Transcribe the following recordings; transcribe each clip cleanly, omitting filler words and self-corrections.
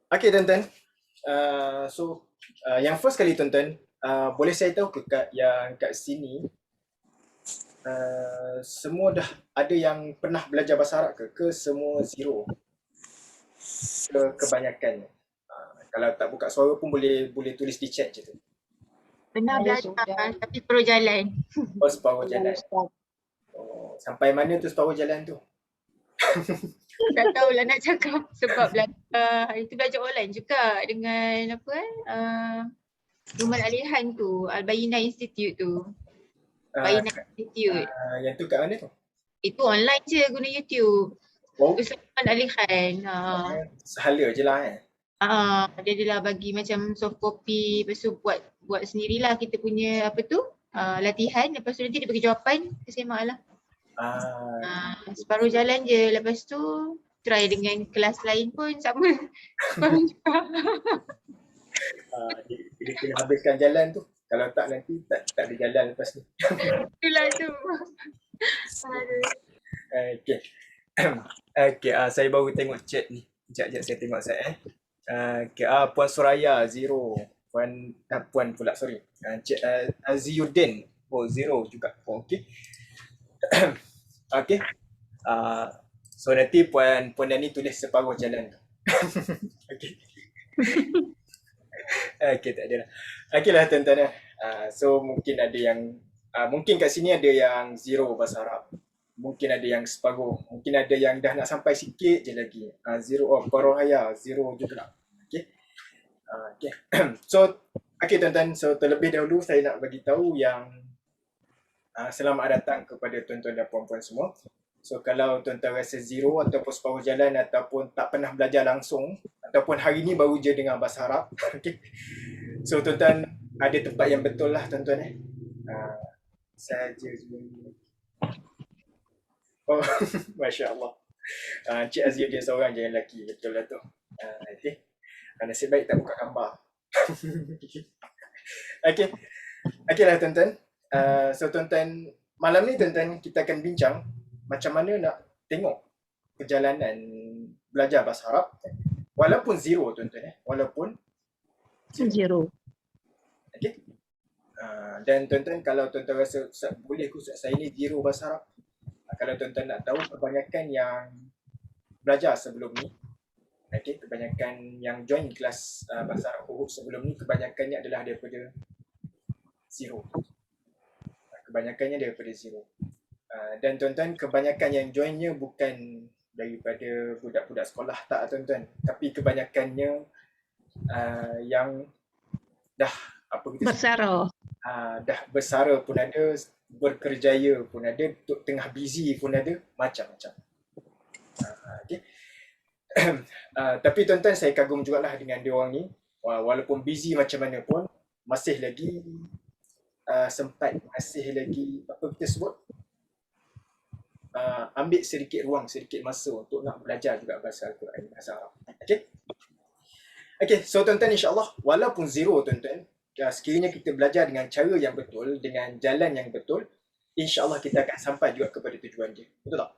Okay tuan-tuan, yang first kali tuan-tuan, boleh saya tahu ke yang kat sini semua dah ada yang pernah belajar bahasa Arab ke semua zero kebanyakan? Kalau tak buka suara pun boleh boleh tulis di chat je tu. Pernah Saya belajar sudah tapi perlu jalan. Oh, separuh dengan jalan. Ustaz. Oh, sampai mana tu separuh jalan tu? Tak tahulah nak cakap sebab belajar online juga dengan Rumah Alihan tu, Al-Bayyinah Institute tu. Uh, Bayyinah Institute. yang tu kat mana tu? Itu online je guna YouTube. Oh, Ustaz Alihan. sehala je lah Dia adalah bagi macam soft copy, lepas tu buat sendirilah kita punya latihan, lepas tu nanti dia bagi jawapan, kita semak lah. Separuh jalan je, lepas tu try dengan kelas lain pun sama. Separuh juga. Dia kena habiskan jalan tu. Kalau tak nanti tak ada jalan lepas ni. Itulah tu. Okay. Okay, saya baru tengok chat ni. Sekejap saya tengok saya Okay, Puan Suraya, zero. Puan pula, sorry. Cik Aziuddin, zero juga. Okay. Okay. So nanti Puan Dani tulis separuh jalan tu. Okay. Okay, tak ada lah. Okay lah tuan-tuan. So mungkin ada yang, mungkin kat sini ada yang zero bahasa Arab. Mungkin ada yang separuh. Mungkin ada yang dah nak sampai sikit je lagi. Zero, Parohaya, zero juga. Okay. Okay. So, okay tuan-tuan. So terlebih dahulu saya nak bagi tahu yang selamat datang kepada tuan-tuan dan puan-puan semua. So kalau tuan-tuan rasa zero ataupun separuh jalan ataupun tak pernah belajar langsung ataupun hari ni baru je dengar bahasa Arab, okay. So tuan-tuan ada tempat yang betul lah tuan-tuan saja. Oh, Masya Allah. Cik Aziz dia seorang je yang lelaki, betul lah tu. Okay. Nasib baik tak buka gambar. Okay. Okay lah tuan-tuan. So tuan-tuan, malam ni tuan-tuan kita akan bincang macam mana nak tengok perjalanan belajar bahasa Arab walaupun zero tuan-tuan walaupun Zero. Okay. Dan tuan-tuan kalau tuan-tuan rasa boleh ke Ustaz saya ni zero bahasa Arab, kalau tuan-tuan nak tahu kebanyakan yang belajar sebelum ni, okay, kebanyakan yang join kelas bahasa Arab huruf sebelum ni kebanyakannya adalah daripada zero. Kebanyakannya daripada zero. Dan tuan-tuan kebanyakan yang joinnya bukan daripada budak-budak sekolah tak tuan-tuan, tapi kebanyakannya yang dah bersara. Dah bersara pun ada, berkerjaya pun ada, tengah busy pun ada, macam-macam. Okay. Tapi tuan-tuan saya kagum jugalah dengan dia orang ni, walaupun busy macam mana pun masih lagi sempat, masih lagi apa kita sebut, ambil sedikit ruang, sedikit masa untuk nak belajar juga bahasa Al-Quran, bahasa Arab. Okay. Okay, so tuan-tuan insyaAllah walaupun zero tuan-tuan, sekiranya kita belajar dengan cara yang betul, dengan jalan yang betul, insyaAllah kita akan sampai juga kepada tujuan dia. Betul tak?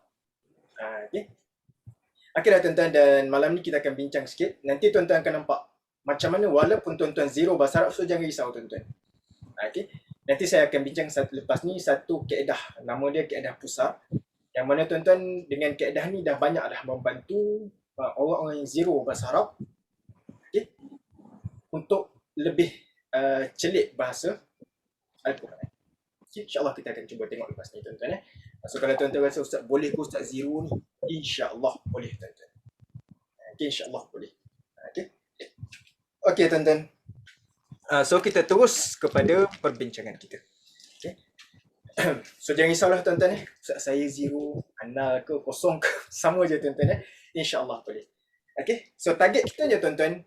Okay. Okay dah tuan-tuan, dan malam ni kita akan bincang sikit. Nanti tuan-tuan akan nampak macam mana walaupun tuan-tuan zero bahasa Arab, so jangan risau tuan-tuan. Okay. Nanti saya akan bincang lepas ni satu kaedah, nama dia kaedah pusat, yang mana tuan-tuan dengan kaedah ni dah banyak dah membantu orang-orang yang zero bahasa Arab, okay, untuk lebih celik bahasa Al-Quran. Okay, InsyaAllah kita akan cuba tengok lepas ni tuan-tuan. So kalau tuan-tuan rasa Ustaz boleh ke Ustaz zero ni, InsyaAllah boleh tuan-tuan. Okay, InsyaAllah boleh. Okay. Okay tuan-tuan. So kita terus kepada perbincangan kita. Okay. So jangan risaulah tuan-tuan. Ustaz saya zero, anda ke, kosong ke, sama je tuan-tuan. InsyaAllah boleh. Okay. So target kita je tuan-tuan,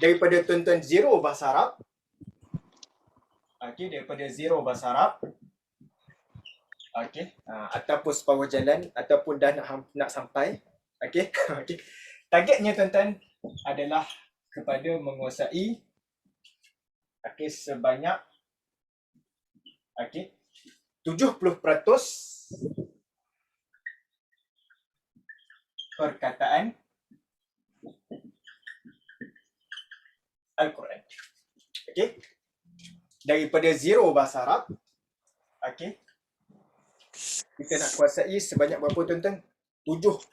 daripada tuan-tuan zero bahasa Arab, okay, daripada zero bahasa Arab, okay, ataupun separuh jalan, ataupun dah nak sampai, okay, okay. Targetnya tuan-tuan adalah kepada menguasai, okay, sebanyak, okay, 70% perkataan Al-Quran. Okey. Daripada 0 bahasa Arab, okey, kita nak kuasai sebanyak berapa tuan-tuan? 70%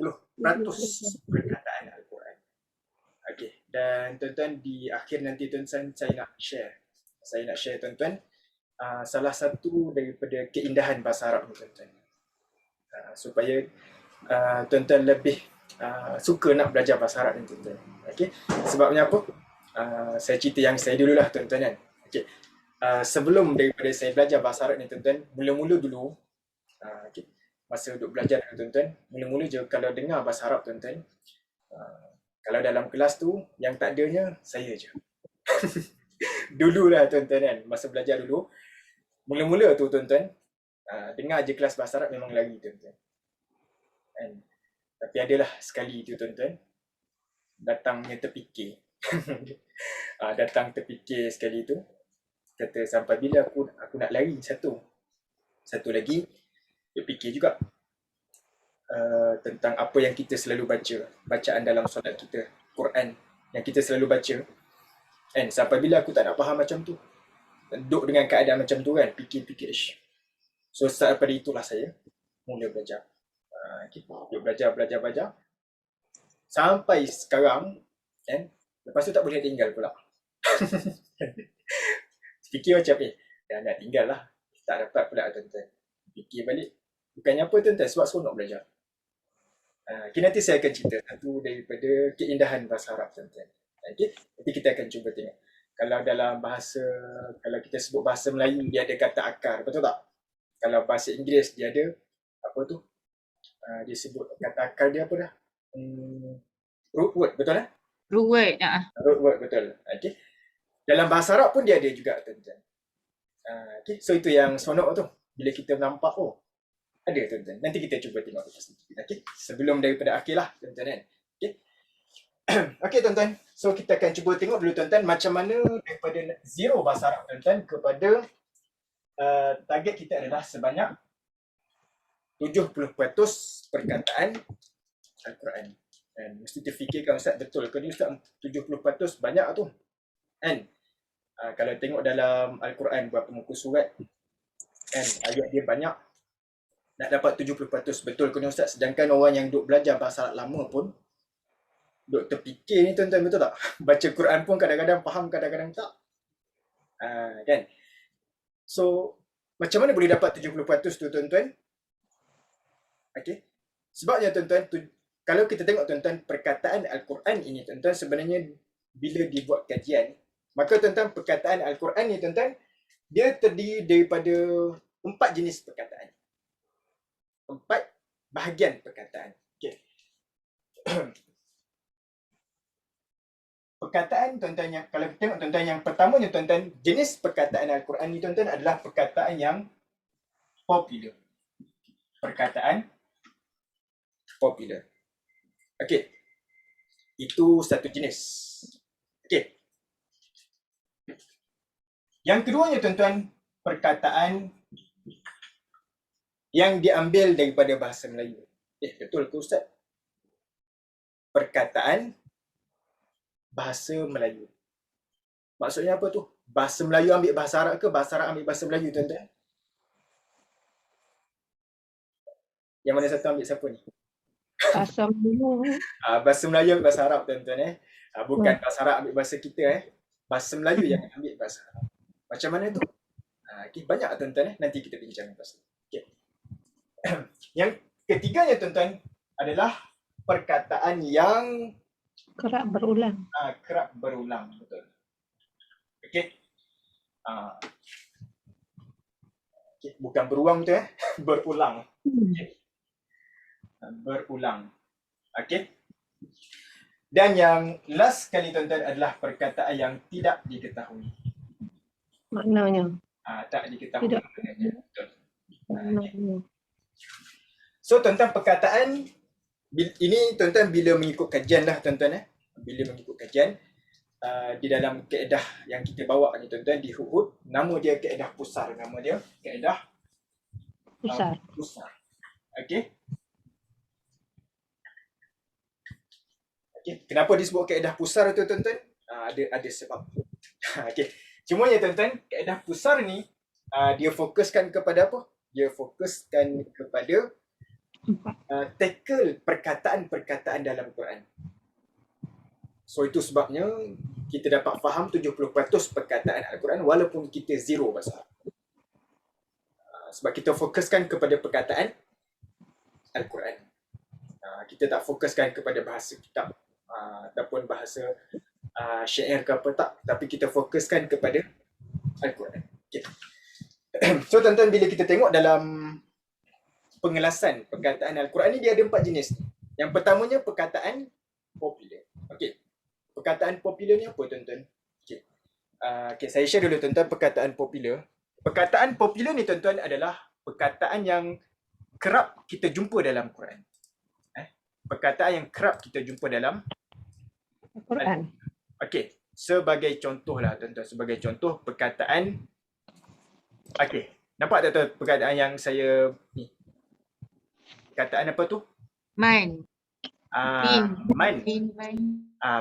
perkataan Al-Quran. Okey, dan tuan-tuan di akhir nanti tuan-tuan saya nak share tuan-tuan salah satu daripada keindahan bahasa Arab ni tuan-tuan. Supaya tuan-tuan lebih suka nak belajar bahasa Arab ni tuan-tuan. Okey, sebabnya apa? Saya cerita yang saya dululah tuan-tuan kan. Okey. Sebelum daripada saya belajar bahasa Arab ni tuan-tuan, mula-mula dulu okay, masa duduk belajar dulu tuan-tuan, mula-mula je kalau dengar bahasa Arab tuan-tuan, kalau dalam kelas tu yang tak adanya saya je. Dululah tuan-tuan kan, masa belajar dulu, mula-mula tu tuan-tuan, dengar je kelas bahasa Arab memang lari tuan-tuan. Kan? Tapi adalah sekali tu tuan-tuan, datangnya terfikir. Datang terfikir sekali tu, kata sampai bila aku nak lari satu lagi dia fikir juga tentang apa yang kita selalu baca, bacaan dalam solat kita, Quran yang kita selalu baca kan, sampai bila aku tak nak faham macam tu, duduk dengan keadaan macam tu kan, fikir-fikir. So start daripada itulah saya mula belajar, belajar sampai sekarang kan. Lepas tu tak boleh tinggal pula. Fikir macam dah nak tinggal lah, tak dapat pula tuan-tuan. Fikir balik, bukannya apa tuan-tuan, sebab seronok belajar. Okay, nanti saya akan cerita satu daripada keindahan bahasa Arab tuan-tuan. Okay, nanti kita akan cuba tengok. Kalau dalam bahasa, kalau kita sebut bahasa Melayu dia ada kata akar, betul tak? Kalau bahasa Inggeris dia ada apa tu? Dia sebut kata akar dia apa dah? Root word, betul lah? Root word. Root word, betul. Okay. Dalam bahasa Arab pun dia ada juga tuan-tuan. Okay. So itu yang seronok tu. Bila kita nampak, ada tuan-tuan. Nanti kita cuba tengok sedikit. Okay. Sebelum daripada akhir lah tuan-tuan kan. Okay. Okay tuan-tuan. So kita akan cuba tengok dulu tuan-tuan macam mana daripada 0 bahasa Arab tuan-tuan kepada target kita adalah sebanyak 70% perkataan Al-Quran. Dan mesti terfikirkan Ustaz, betul ke ni Ustaz 70% banyak tu kan? Kalau tengok dalam Al-Quran berapa muka surat kan, ayat dia banyak, nak dapat 70% betul ke ni Ustaz? Sedangkan orang yang duk belajar bahasa Arab lama pun duk terfikir ni tuan-tuan, betul tak? Baca Quran pun kadang-kadang faham, kadang-kadang tak kan? So macam mana boleh dapat 70% tu tuan-tuan? Okay. Sebabnya tuan-tuan, kalau kita tengok tuan-tuan, perkataan Al-Quran ini tuan-tuan sebenarnya bila dibuat kajian, maka tuan-tuan perkataan Al-Quran ni tuan-tuan, dia terdiri daripada 4 jenis perkataan. 4 bahagian perkataan. Okay. Perkataan tuan-tuan yang, kalau kita tengok tuan-tuan, yang pertamanya tuan-tuan, jenis perkataan Al-Quran ni tuan-tuan adalah perkataan yang popular. Perkataan popular. Okey. Itu satu jenis. Okey. Yang keduanya tuan-tuan, perkataan yang diambil daripada bahasa Melayu. Betul ke Ustaz? Perkataan bahasa Melayu. Maksudnya apa tu? Bahasa Melayu ambil bahasa Arab ke bahasa Arab ambil bahasa Melayu tuan-tuan? Yang mana satu ambil siapa ni? Bahasa Melayu. Bahasa Melayu ambil bahasa Arab tuan-tuan bukan bahasa Arab ambil bahasa kita Bahasa Melayu yang ambil bahasa Arab. Macam mana tu? Okay, banyak tuan-tuan nanti kita bincang pasal. Okay. Yang ketiganya tuan-tuan adalah perkataan yang Kerap berulang. Kerap berulang, betul. Okey. Okay. Bukan beruang tu berulang. Okay. Berulang. Okey. Dan yang last sekali tuan-tuan adalah perkataan yang tidak diketahui. Maknanya. Tak diketahui Tidak. maknanya. Betul. Maknanya. So tuan-tuan, perkataan ini tuan-tuan bila mengikut kajian lah tuan-tuan bila mengikut kajian di dalam kaedah yang kita bawa ni tuan-tuan di Hud, nama dia kaedah pusar, nama dia kaedah pusar. Okey. Okey, kenapa disebut kaedah pusar tu tuan-tuan? ada sebab. Okey. Cuma ya tuan-tuan, kaedah pusar ni dia fokuskan kepada apa? Dia fokuskan kepada tackle perkataan-perkataan dalam Quran. So itu sebabnya kita dapat faham 70% perkataan Al-Quran walaupun kita zero bahasa Arab. Sebab kita fokuskan kepada perkataan Al-Quran. Kita tak fokuskan kepada bahasa kitab ataupun bahasa syair ke apa tak, tapi kita fokuskan kepada Al-Quran. Okay. So tuan-tuan, bila kita tengok dalam pengelasan perkataan Al-Quran ni, dia ada 4 jenis. Yang pertamanya perkataan popular. Okey. Perkataan popular ni apa tuan-tuan? Okey, saya share dulu tuan-tuan perkataan popular. Perkataan popular ni tuan-tuan adalah perkataan yang kerap kita jumpa dalam Quran. Perkataan yang kerap kita jumpa dalam Quran. Okey, sebagai contoh lah tuan-tuan, sebagai contoh perkataan. Okey, nampak tak tuan perkataan yang saya ni? Perkataan apa tu? Man. Man.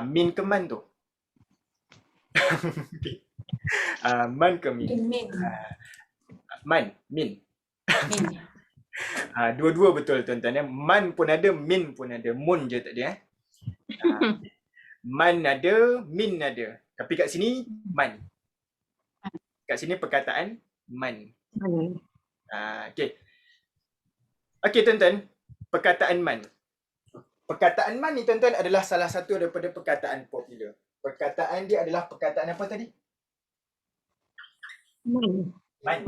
Min ke man tu? Man ke min? Man, min. Dua-dua betul tuan-tuan. Man pun ada, min pun ada. Mun je tak ada. Man ada, min ada. Tapi kat sini, man. Kat sini perkataan man. Okey. Okey tuan-tuan, perkataan man. Perkataan man ni tuan-tuan adalah salah satu daripada perkataan popular. Perkataan dia adalah perkataan apa tadi? Man.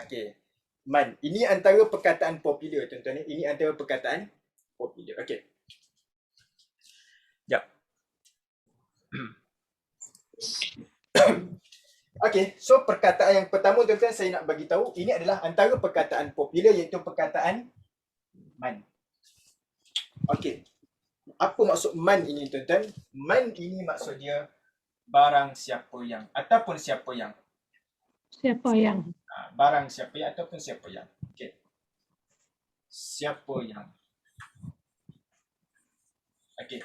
Okey. Man. Ini antara perkataan popular tuan-tuan. Ini antara perkataan popular. Okey. Sekejap. Okey, so perkataan yang pertama tuan-tuan saya nak bagi tahu, ini adalah antara perkataan popular, iaitu perkataan man. Okey. Apa maksud man ini tuan-tuan? Man ini maksud dia barang siapa yang ataupun siapa yang. Siapa yang? Barang siapa yang ataupun siapa yang. Okey. Siapa yang. Okey.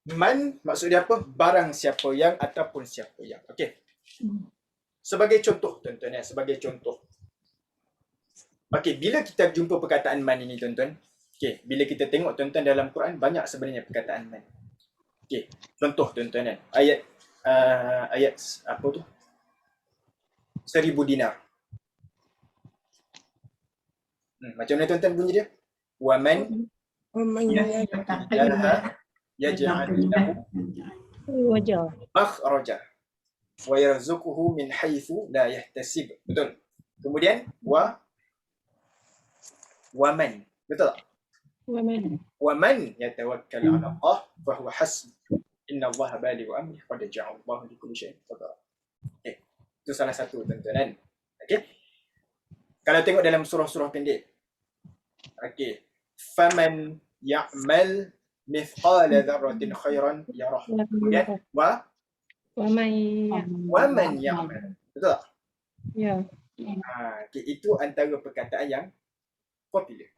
Man maksud dia apa? Barang siapa yang ataupun siapa yang. Okey. Sebagai contoh tuan-tuan ya, sebagai contoh. Okey, bila kita jumpa perkataan man ini tuan-tuan. Okey, bila kita tengok tuan-tuan dalam Quran banyak sebenarnya perkataan man. Okey, contoh tuan-tuan ya. Ayat apa tu? 1000 dinar. Macam mana tuan-tuan bunyi dia? Wa man yaj'al lahu Wajah. makhraja wa yarzuquhu min haitsu la yahtasib. Betul. Kemudian wa man. Betul tak? Wa man yatawakkal 'ala Allah fa huwa hasbuh. Inna Allah balighu amri qad ja'ala Allah li kulli syai'in qadara. Okey. Itu salah satu tuan-tuan kan. Okey. Kalau tengok dalam surah-surah pendek. Okey. Faman ya'mal mithqala dzarratin khairan yarah. Kemudian wa man ya'mal. Betul tak? Ya. Okay, itu antara perkataan yang popular.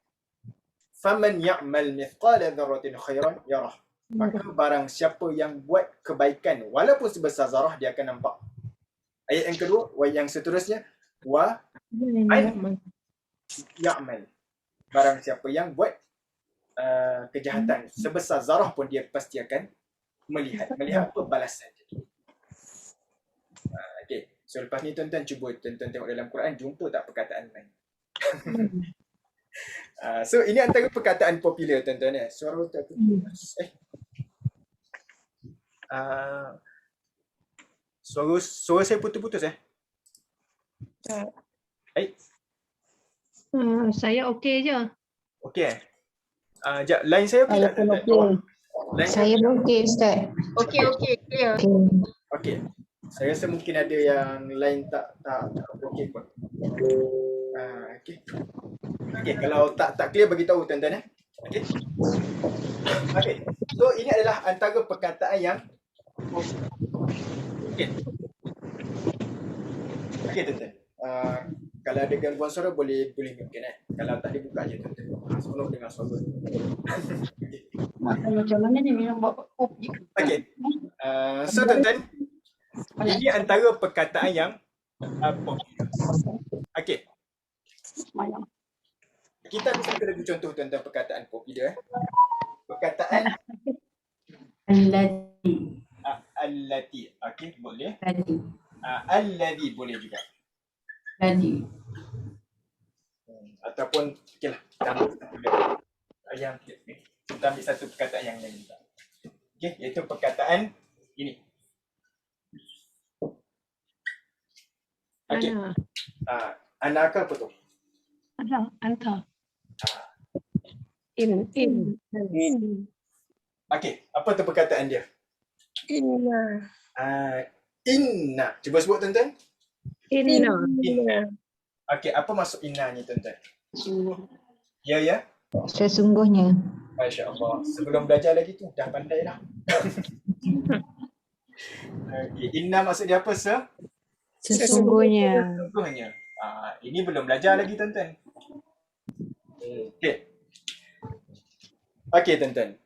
Faman ya'mal mithqala dzarratin khairan yarah. Maka barang siapa yang buat kebaikan walaupun sebesar zarah, dia akan nampak. Ayat yang kedua, yang seterusnya, wa man ya'mal. Barang siapa yang buat kejahatan sebesar zarah pun dia pasti akan melihat apa balasan dia. Okey, so lepas ni tuan-tuan cuba tuan-tuan tengok dalam Quran, jumpa tak perkataan man. So ini antara perkataan popular tuan-tuan ya. Suara tak suara saya putus-putus Saya okey je. Okey sekejap, line saya okey tak? Line Saya okey Ustaz. Okey, clear. Okey. Saya rasa mungkin ada yang line tak okey pun. Okey. Okey, kalau tak clear bagi tahu tuan-tuan Okey. Okey. So ini adalah antara perkataan yang okey. Okey tuan-tuan. Kalau ada gangguan suara boleh mungkin Kalau tak dibuka je tuan-tuan. Sebelum dengar suara. Okay. Macam mana dia minum buat kopi? Okey. So tuan-tuan, ini antara perkataan yang popular. Okey. Semayang. Kita bisa bagi contoh tuan-tuan perkataan popular. Perkataan Alladhi. allati. Okey, boleh. Alladhi. Alladhi boleh juga. Alladhi. Ataupun okeylah, kita ambil satu lagi. Yang kita ambil satu perkataan yang lain juga. Okey, iaitu perkataan ini. Okey. Ana. Anaka apa tu? Ana. Anta. In. Okey, apa tu perkataan dia? Inna. Inna. Cuba sebut tuan-tuan. Inna. Inna. Okey, apa maksud inna ni tuan-tuan? Ya, ya. Sesungguhnya. Masya Allah. Sebelum belajar lagi tu, dah pandai dah. Okay. Inna maksud dia apa, sir? Sesungguhnya. Sesungguhnya. Ini belum belajar lagi, tuan-tuan. Okey. Okey, tuan-tuan.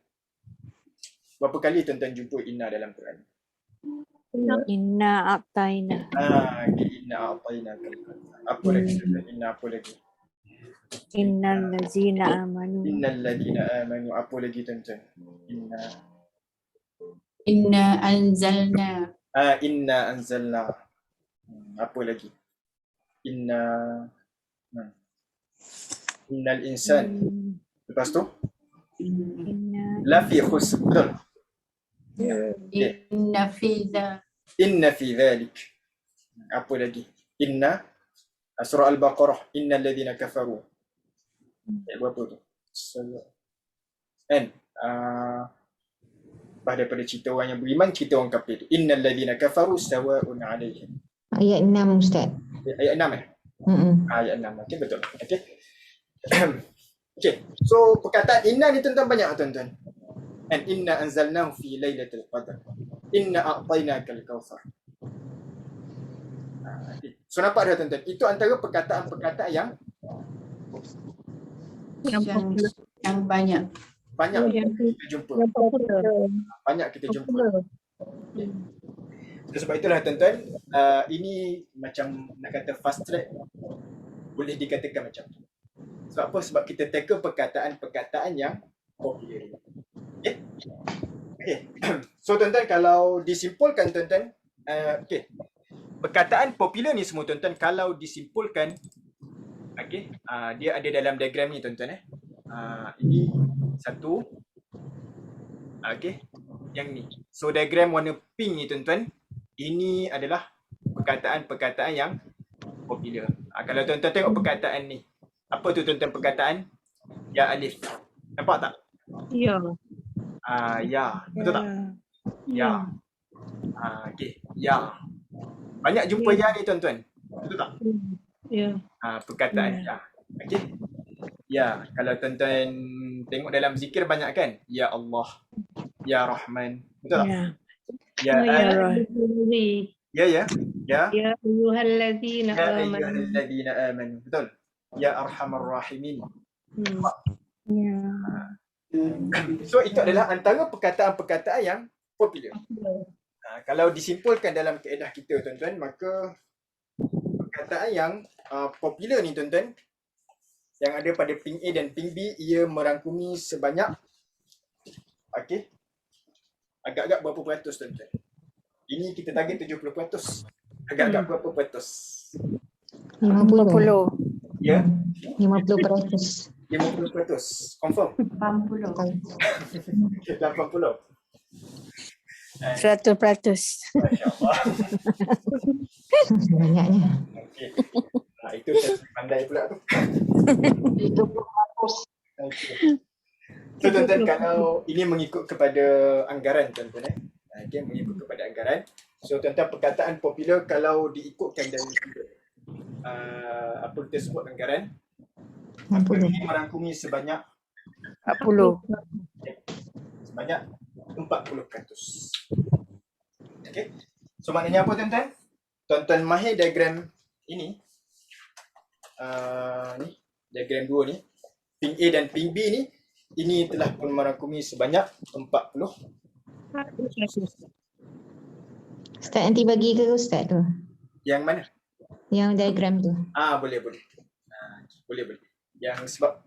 Berapa kali tuan-tuan jumpa inna dalam Quran? Inna a'taina. Okay. Inna a'tayna kal-kautsar. Apa lagi tuan-tuan? Inna apa lagi? Innal ladzina amanu. Innal ladzina amanu. Apa lagi tuan-tuan? Inna anzalna. Inna anzalna. Apa lagi? Innal insan. Lepas tu? Inna Lafi khusr. Betul? Inna fiza. Inna fi dhalik. Apa lagi? Inna. Surah Al-Baqarah. Innal ladzina kafaru. Berapa tu? Kan? Lepas daripada cerita orang yang beriman, cerita orang kafir tu. Innal ladzina kafaru sawa'un 'alaihim. ayat 6 Ustaz. Ayat 6 eh? Ayat 6. Okey, betul. Okey. Okey. So perkataan inna ni tuan-tuan banyak tuan-tuan. And inna anzalnahu fi lailatul qadar. Inna a'tainakal kautsar. So nampak dah tuan-tuan. Itu antara perkataan-perkataan yang banyak. banyak yang kita jumpa. popular. Banyak kita jumpa. Sebab itulah tuan-tuan, ini macam nak kata fast track, boleh dikatakan macam tu. Sebab apa? Sebab kita tackle perkataan-perkataan yang popular. Okay? Okay. So tuan-tuan, kalau disimpulkan tuan-tuan, okay. Perkataan popular ni semua tuan-tuan, kalau disimpulkan, okay, dia ada dalam diagram ni tuan-tuan. Ini satu, okay, yang ni. So diagram warna pink ni tuan-tuan, ini adalah perkataan-perkataan yang popular. Kalau tuan-tuan tengok perkataan ni, apa tu tuan-tuan perkataan? Ya alif. Nampak tak? Ya. Ya. Betul tak? Ya. Okey. Ya. Banyak jumpa ya ni tuan-tuan. Betul tak? Ya. Perkataan ya. Okey. Ya. Kalau tuan-tuan tengok dalam zikir banyak kan? Ya Allah. Ya Rahman. Betul tak? Ya. Ya. Ya. Ya. Ya ayyuhalladzina Ya amanu. ayyuhalladzina amanu. Betul. Ya Arhamar Rahimin. Ya. So itu adalah antara perkataan-perkataan yang popular. Kalau disimpulkan dalam kaedah kita tuan-tuan, maka perkataan yang popular ni tuan-tuan, yang ada pada ping A dan ping B, ia merangkumi sebanyak, okey, agak-agak berapa peratus tuan-tuan? Ini kita target 70%. Agak-agak berapa peratus? 50. Ya, 50%. 50%. Confirm? 80. 80. 100%. Masya Allah. Banyaknya. Okey. Itu saya pandai pula tu. Okay. So tuan-tuan, kalau ini mengikut kepada anggaran tuan-tuan okay, mengikut kepada anggaran. So tuan-tuan, perkataan popular kalau diikutkan dari apa kita sebut anggaran, maka ini merangkumi sebanyak 40. sebanyak 40%. Okey. So maknanya apa tuan-tuan? Tuan-tuan mahir diagram ini. Ni diagram 2 ni, ping A dan ping B ni, ini telah pun merangkumi sebanyak 40. Ustaz nanti bagi ke Ustaz tu. Yang mana? Yang diagram tu. Boleh. Boleh. Yang sebab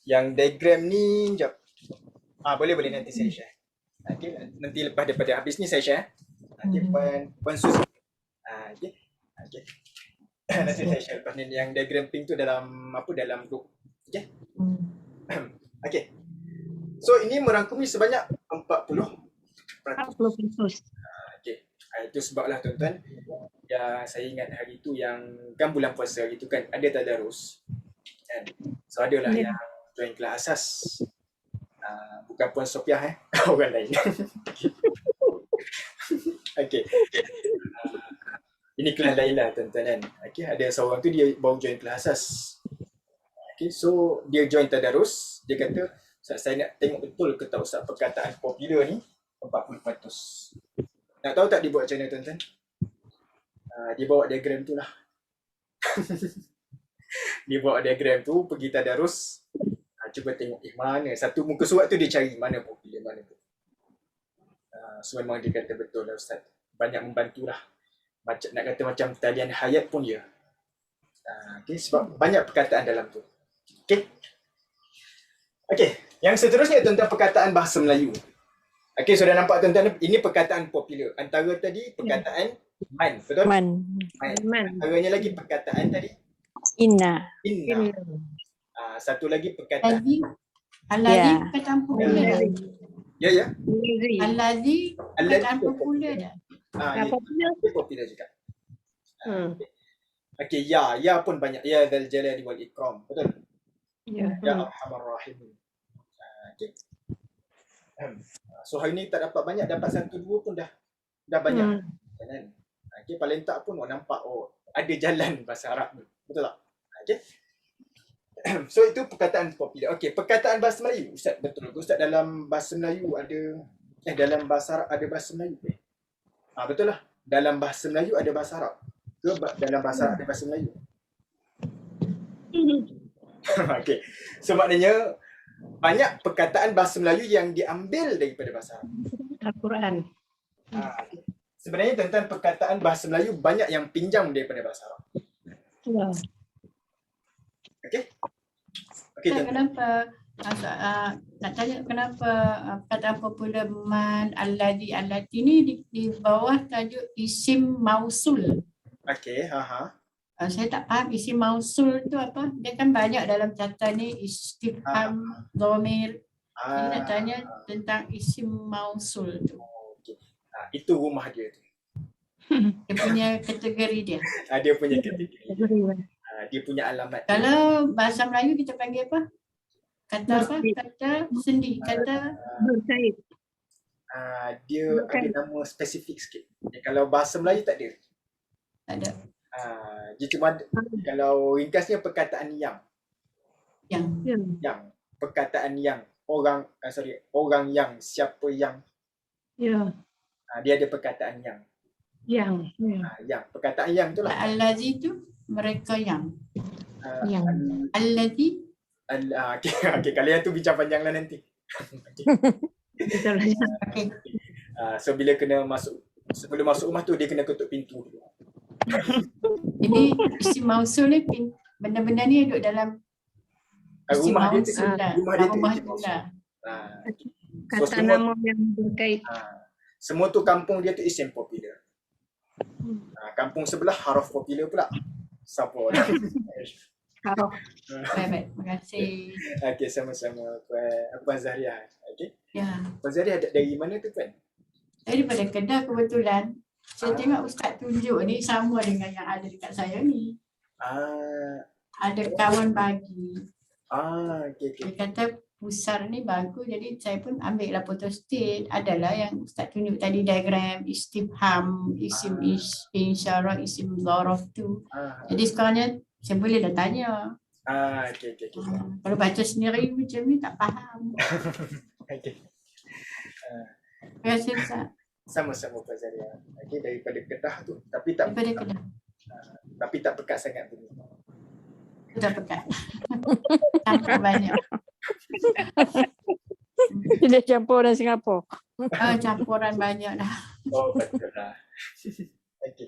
yang diagram ni jap. Boleh nanti saya share. Okey, nanti lepas daripada habis ni saya share. Nanti Puan Susi. Okey. Nanti saya share lepas ni yang diagram pink tu dalam grup. Okey. Okey. So ini merangkumi sebanyak 40%. 40%. Okey. Itu sebablah tuan-tuan, ya saya ingat hari tu yang kan bulan puasa hari tu kan ada tadarus. Kan? So adalah yang join kelas asas. Bukan Puan Sofiah orang lain. Okey. Ini kelas lain lah tuan-tuan kan. Okey, ada seorang tu dia baru join kelas asas. Okey, so dia join tadarus, dia kata saya nak tengok betul ke tak Ustaz perkataan popular ni 40%. Nak tahu tak dia buat macam mana tuan-tuan? Dia bawa diagram tu lah. Dia bawa diagram tu pergi tadarus. Cuba tengok mana satu muka surat tu dia cari mana popular mana tu. So memang dia kata betul lah Ustaz. Banyak membantulah. Macam nak kata macam talian hayat pun dia. Okay, sebab banyak perkataan dalam tu. Okay, yang seterusnya tuan-tuan perkataan bahasa Melayu. Okay, sudah nampak tuan-tuan, ini perkataan popular. Antara tadi perkataan man, betul? Man. Antaranya lagi perkataan tadi Inna. inna. Satu lagi perkataan Allazi perkataan popular. ya. Allazi perkataan popular dah. Itu popular juga. Okay, ya pun banyak. Ya dzal jalali wal ikram, betul? Ya arhamar rahimin. Okay. So hari ni tak dapat banyak, dapat 1-2 pun dah banyak. Kan? Okay, paling tak pun nampak ada jalan bahasa Arab ni. Betul tak? Okay. So itu perkataan popular. Okey, perkataan bahasa Melayu. Ustaz, betul ke Ustaz dalam bahasa Melayu ada dalam bahasa Arab ada bahasa Melayu? Betul lah. Dalam bahasa Melayu ada bahasa Arab. Ke dalam bahasa Arab ada bahasa Melayu? Okey. So maknanya banyak perkataan bahasa Melayu yang diambil daripada bahasa Arab. Al-Quran. Sebenarnya tentang perkataan bahasa Melayu banyak yang pinjam daripada bahasa Arab. Ya. Okey, Kenapa nak tanya kenapa perkataan popular man, allati ni di bawah tajuk isim mausul. Okey, Saya tak faham isim mausul tu apa. Dia kan banyak dalam catatan ni istifham, dhamir. Saya nak tanya tentang isim mausul tu. Okey. Itu rumah dia tu. Dia punya kategori dia. Dia punya kategori. Dia punya alamat. Kalau bahasa Melayu kita panggil apa? Kata apa? Kata sendi. Kata Berkait. Dia ada nama spesifik sikit. Kalau bahasa Melayu tak ada. tak ada. Dia cuma ada, kalau ringkasnya perkataan yang. Yang. Perkataan yang. Orang yang, siapa yang. Ya. Dia ada perkataan yang. Yang. Perkataan yang tu lah. Allazi tu mereka yang. Yang. Allazi. Okay, kalau yang tu bincang panjang lah nanti. Okay. So bila kena masuk, sebelum masuk rumah tu dia kena ketuk pintu dulu. Ini isim mausul ni benda-benda ni duduk dalam isim Rumah dia tu. mausul lah. Rumah dia tu Rumah isim tu mausul. lah. Kata nama yang berkait. Semua tu kampung dia tu isim popular. Kampung sebelah haraf popular pula. Siapa? Baik, terima kasih. Okey, sama-sama Puan Zahria. Okey. Ya. Puan Zahria dari mana tu Puan? Daripada Kedah kebetulan. Saya tengok Ustaz tunjuk ni sama dengan yang ada dekat saya ni. Ada kawan bagi. Okey. Dia kata pusar ni bagus, jadi saya pun ambil lah photostat. Adalah yang Ustaz tunjuk tadi diagram istifham, isim insyarah, isim zaraf tu. Jadi sekarangnya saya boleh dah tanya. Okey. Kalau baca sendiri macam ni tak faham. Okey. Terima kasih Ustaz. Sama-sama Puan Zahria. Okey, daripada Kedah tu. Tapi tak Daripada Kedah. Tapi tak pekat sangat bumi. Sudah pekat. Nampak banyak. Dia campur orang Singapura. Campuran banyak dah. Oh, betul lah. Okey.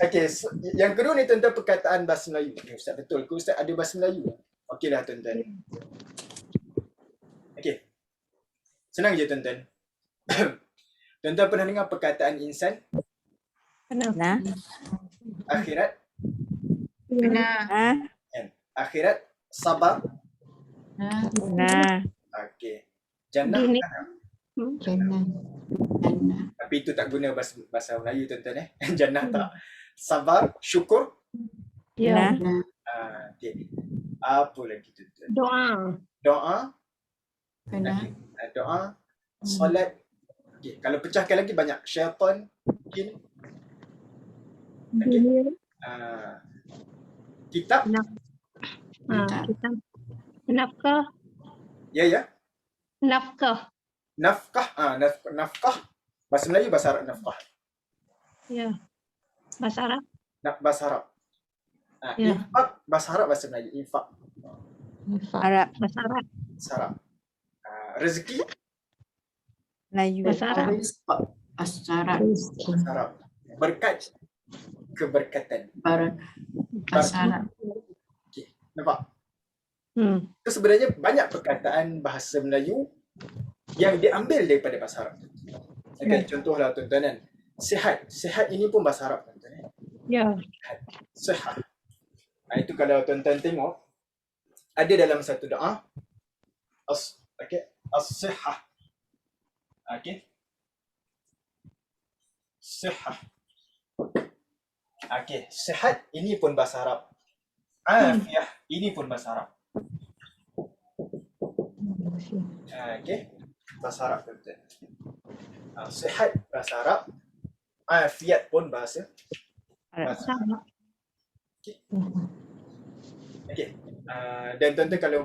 Okey, so, yang kedua ni tentang perkataan bahasa Melayu. Okay, Ustaz, betul ke Ustaz ada bahasa Melayu? Okeylah tuan-tuan. Okey. Senang je tuan-tuan. Tuan-tuan pernah dengar perkataan insan, Nah, akhirat, Benar. akhirat, sabar, nah. okey. Jannah, Dunia. Jannah. Jannah. tapi itu tak guna bahasa Melayu tuan-tuan Jannah tak. Sabar, syukur, Ya. Nah. okey. Apa lagi tuan-tuan? Doa. Doa, Benar. doa, solat. Okey, kalau pecahkan lagi banyak. Syaitan, jin, Dunia. kitab, Kita. Nafkah. ya. Nafkah. Nafkah, nafkah. Bahasa Melayu, bahasa Arab nafkah. Ya. Bahasa Arab. Bahasa Arab. Ya. Infak, bahasa Arab, bahasa Melayu. Infak, Arab, Bahasa Arab. bahasa Arab. Rezeki, Melayu. Bahasa Arab. Asyarat. bahasa Arab. Berkat, keberkatan. Barak. Asyarat. Okey, nampak? Itu Hmm. sebenarnya banyak perkataan bahasa Melayu yang diambil daripada bahasa Arab. Okay, contohlah tuan-tuan sihat. Sihat ini pun bahasa Arab tuan-tuan. Ya. Sihat. Itu kalau tuan-tuan tengok ada dalam satu doa as-sihah. Okey. Sihah. Okey, sihat ini pun bahasa Arab. Afiah ini pun bahasa Arab. Okey. Bahasa Arab tuan-tuan. Sihat bahasa Arab. Afiat pun bahasa Arab. Sama. Okey. Dan tuan-tuan kalau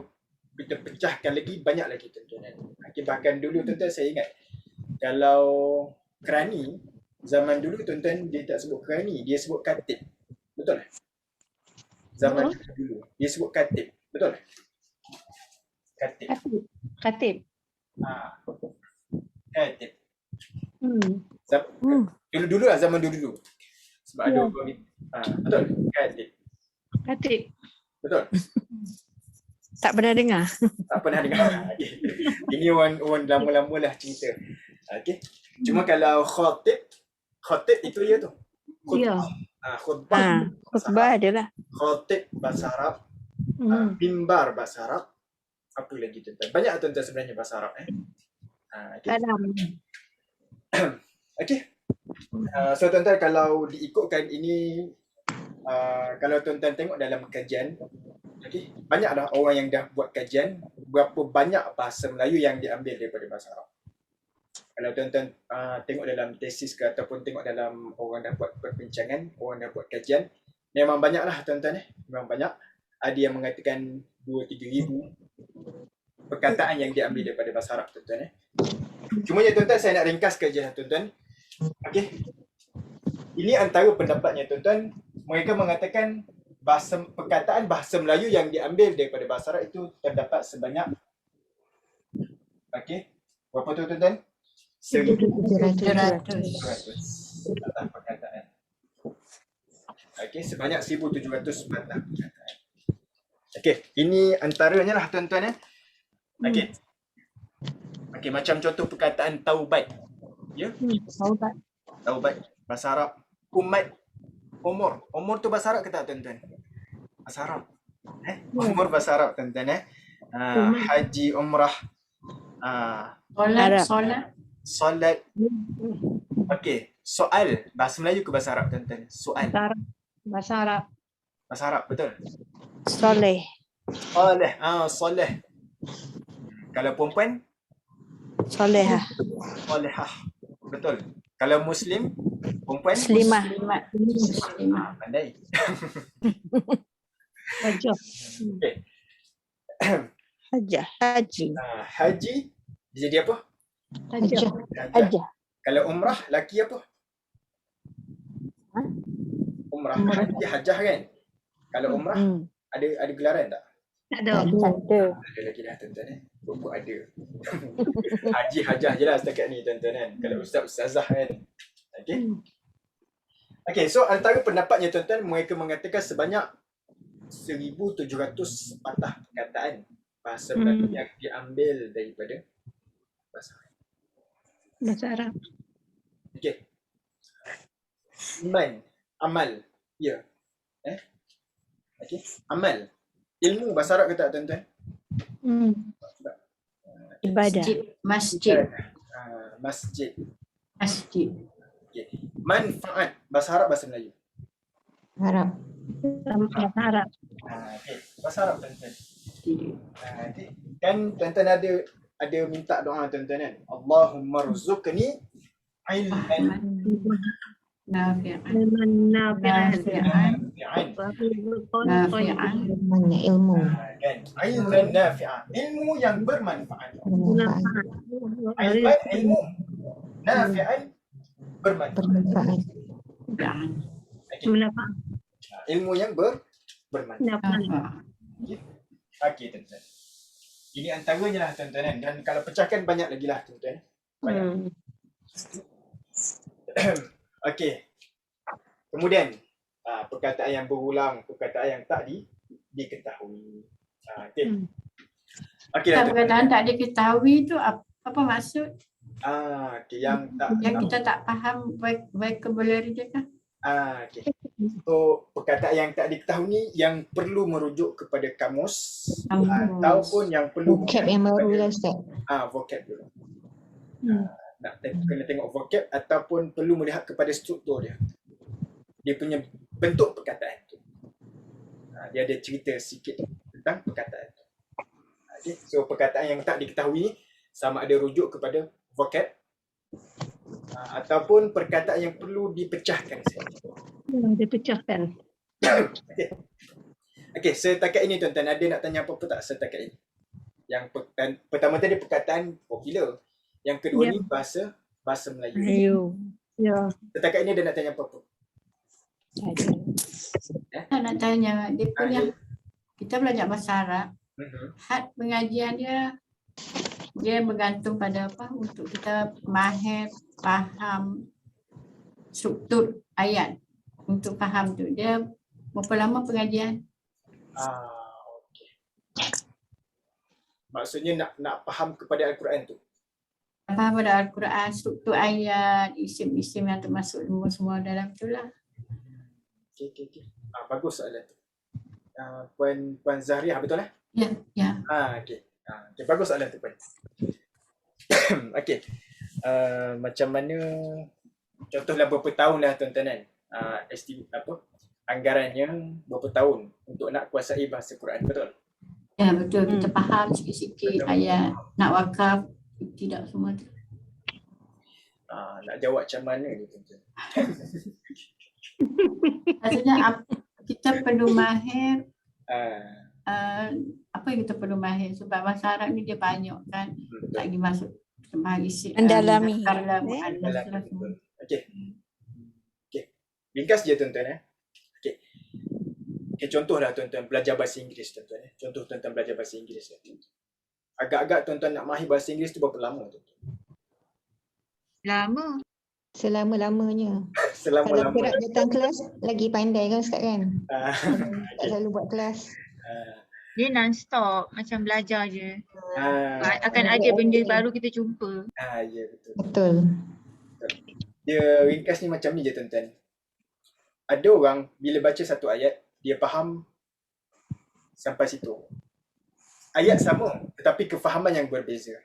kita pecahkan lagi banyak lagi tuan-tuan. Okey, bahkan dulu tuan-tuan saya ingat kalau kerani zaman dulu tuan-tuan dia tak sebut kerani, dia sebut katib. Betul tak? Zaman dulu dia sebut katib. Betul tak? Katib. Katib. Katib. Hmm. Dulu-dulu lah, zaman dulu-dulu. Sebab ada orang betul? Katib. Katib. Betul? Tak pernah dengar. Tak pernah dengar. Okay. Ini orang lama-lama lah cerita. Okey. Cuma kalau khatib itu dia tu. Ya. Khutbah. Khutbah adalah. Khatib bahasa Arab. Mimbar bahasa Arab. Apa lagi tuan-tuan? Banyak tuan-tuan sebenarnya bahasa Arab. Okay. Kalam. Okey. So tuan-tuan kalau diikutkan ini kalau tuan-tuan tengok dalam kajian, okey, banyaklah orang yang dah buat kajian berapa banyak bahasa Melayu yang diambil daripada bahasa Arab. Kalau tuan-tuan tengok dalam tesis ke ataupun tengok dalam orang dah buat perbincangan, orang dah buat kajian, memang banyaklah tuan-tuan memang banyak. Ada yang mengatakan 2-3 ribu perkataan yang diambil daripada bahasa Arab tuan-tuan Cuma ya tuan-tuan saya nak ringkaskan je tuan-tuan. Okey. Ini antara pendapatnya tuan-tuan. Mereka mengatakan perkataan bahasa Melayu yang diambil daripada bahasa Arab itu terdapat sebanyak berapa tu tuan-tuan? 700. Perkataan. Okey, sebanyak 1,700 patah perkataan. Okey, ini antaranya lah tuan-tuan Okey. Okey, macam contoh perkataan taubat. Ya? Taubat. Taubat bahasa Arab. Umat, umur tu bahasa Arab ke tak tuan-tuan? Bahasa Arab. Umur bahasa Arab tuan-tuan haji, umrah, solat. Okey, soal bahasa Melayu ke bahasa Arab tuan-tuan? Soal. Bahasa Arab. Bahasa Arab, betul? Soleh. Soleh. Kalau perempuan? Solehah. Solehah. Betul. Kalau Muslim, perempuan? Muslimah. Pandai. Wajah. Okay. Haji. Haji, dia jadi apa? Wajah. Hajah. Kalau umrah, laki apa? Umrah. Haji, hajah kan? Kalau umrah, ada gelaran tak? Tak ada. Ada. Ada lagi lah tuan-tuan Buku ada. Haji hajah je lah setakat ni tuan-tuan kan. Kalau ustazah kan. Okay. Okay, so antara pendapatnya tuan-tuan, mereka mengatakan sebanyak 1,700 patah perkataan bahasa Melayu yang diambil daripada bahasa Arab. Bahasa Arab. Okay. Iman, amal, ya. Okay, amal. Ilmu bahasa Arab ke tak tuan-tuan? Ibadah. Masjid. Masjid. Masjid. Okay. Manfaat, bahasa Arab, bahasa Melayu. Arab. Bahasa Arab. Okay. Bahasa Arab tuan-tuan. Okay. Kan tuan-tuan ada minta doa tuan-tuan kan. Allahumma rzuqni ilman Nafi'an. Nafi'an. Nafi'an. nafi'an. Mana ilmu. Kan? Ilman nafi'an. Ilmu yang bermanfaat. Ilman, ilmu. Nafi'an, bermanfaat. Nafi'an. Okay. Manfaat. Ilmu yang bermanfaat. Manfaat. Okey tuan-tuan. Ini antaranya lah tuan-tuan kan. Dan kalau pecahkan banyak lagi lah tuan-tuan. Banyak. Okey. Kemudian perkataan yang berulang, perkataan yang tak diketahui. Okey. Okey lah tuan-tuan. Perkataan tak diketahui tu apa maksud? Okey, yang tak Yang kita tak faham vocabulary dia kan? okey. So perkataan yang tak diketahui ni yang perlu merujuk kepada kamus ataupun yang perlu Vocab yang baru lah Ustaz. vocab dulu. Nak kena tengok vocab ataupun perlu melihat kepada struktur dia. Dia punya bentuk perkataan tu. Dia ada cerita sikit tentang perkataan tu. Okay. So perkataan yang tak diketahui ni sama ada rujuk kepada vocab ataupun perkataan yang perlu dipecahkan saja. Dipecahkan. Okey, setakat ini tuan-tuan ada nak tanya apa-apa tak setakat ini? Yang pertama tadi perkataan popular. Yang kedua ni bahasa Melayu. Melayu. Ya. Setakat ini ada nak tanya apa-apa? Ada. Saya nak tanya, dia punya kita belajar bahasa Arab, had pengajian dia bergantung pada apa untuk kita mahir, faham struktur ayat. Untuk faham tu dia berapa lama pengajian? Okey. Maksudnya nak faham kepada Al-Quran tu. Faham pada Al-Quran, struktur ayat, isim-isim yang termasuk semua dalam tu lah. Okey. Bagus soalan tu. Puan Zahriah betul lah? Ya. Okey. Okay, bagus soalan tu, Puan. Okey. Macam mana, contohlah berapa tahun lah tuan-tuan kan? Anggarannya berapa tahun untuk nak kuasai bahasa Quran, betul? Ya, betul. Kita faham sikit-sikit ayat, nak wakaf, tidak semua tu. Nak jawab macam mana ni tuan-tuan? Maksudnya kita perlu mahir, apa yang kita perlu mahir sebab bahasa Arab ni dia banyak kan, lagi masuk bahasa Mendalami. Okey. Ringkas je tuan-tuan. Okey, contohlah tuan-tuan belajar bahasa Inggeris tuan-tuan. Contoh tuan-tuan belajar bahasa Inggeris. Agak-agak tuan-tuan nak mahir bahasa Inggeris tu berapa lama tuan-tuan? Lama. Selama-lamanya. Kalau Selama-lama. gerak datang kelas, lagi pandai kan Ustaz kan? Tak Okay. selalu buat kelas. Dia non-stop macam belajar je. Ah, Akan ada benda baru kita jumpa. ya betul. Betul. Dia ringkas ni macam ni je tuan-tuan. Ada orang bila baca satu ayat, dia faham sampai situ. Ayat sama tetapi kefahaman yang berbeza.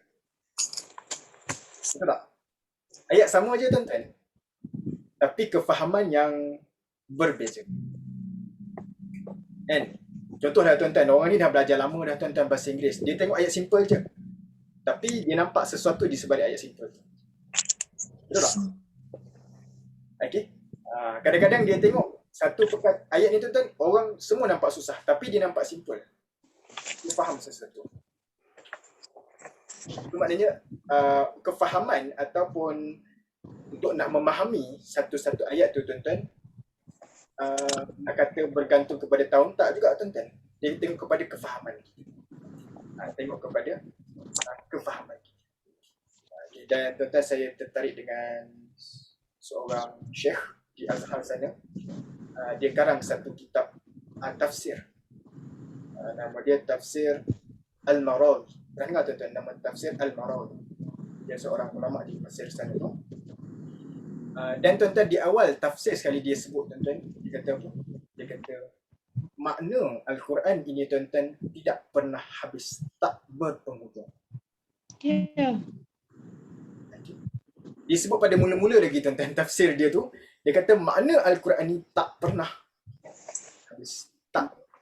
Betul tak? Ayat sama je tuan-tuan. Tapi kefahaman yang berbeza. Kan? Contohlah tuan-tuan, orang ni dah belajar lama dah tuan-tuan bahasa Inggeris. Dia tengok ayat simple je. Tapi dia nampak sesuatu di sebalik ayat simple tu. Betul tak? Okay. Kadang-kadang dia tengok satu ayat ni tuan-tuan, orang semua nampak susah. Tapi dia nampak simple. Dia faham sesuatu. Itu maknanya kefahaman ataupun untuk nak memahami satu-satu ayat tu tuan-tuan, nak kata bergantung kepada tahun, tak juga tuan-tuan. Dia tengok kepada kefahaman kita. Tengok kepada kefahaman kita. Okay. Dan tuan-tuan, saya tertarik dengan seorang syekh di Azhar sana. Dia karang satu kitab tafsir. Nama dia Tafsir Al-Marawi. Pernah dengar tuan-tuan nama Tafsir Al-Marawi? Dia seorang ulama di Mesir sana tu. Dan tuan-tuan, di awal tafsir sekali dia sebut, tuan-tuan, dia kata apa? Dia kata makna Al-Quran ini, tuan-tuan, tidak pernah habis, tak berpenghujung. Ya. Dia sebut pada mula-mula lagi, tuan-tuan, tafsir dia tu, dia kata makna Al-Quran ini tak pernah habis,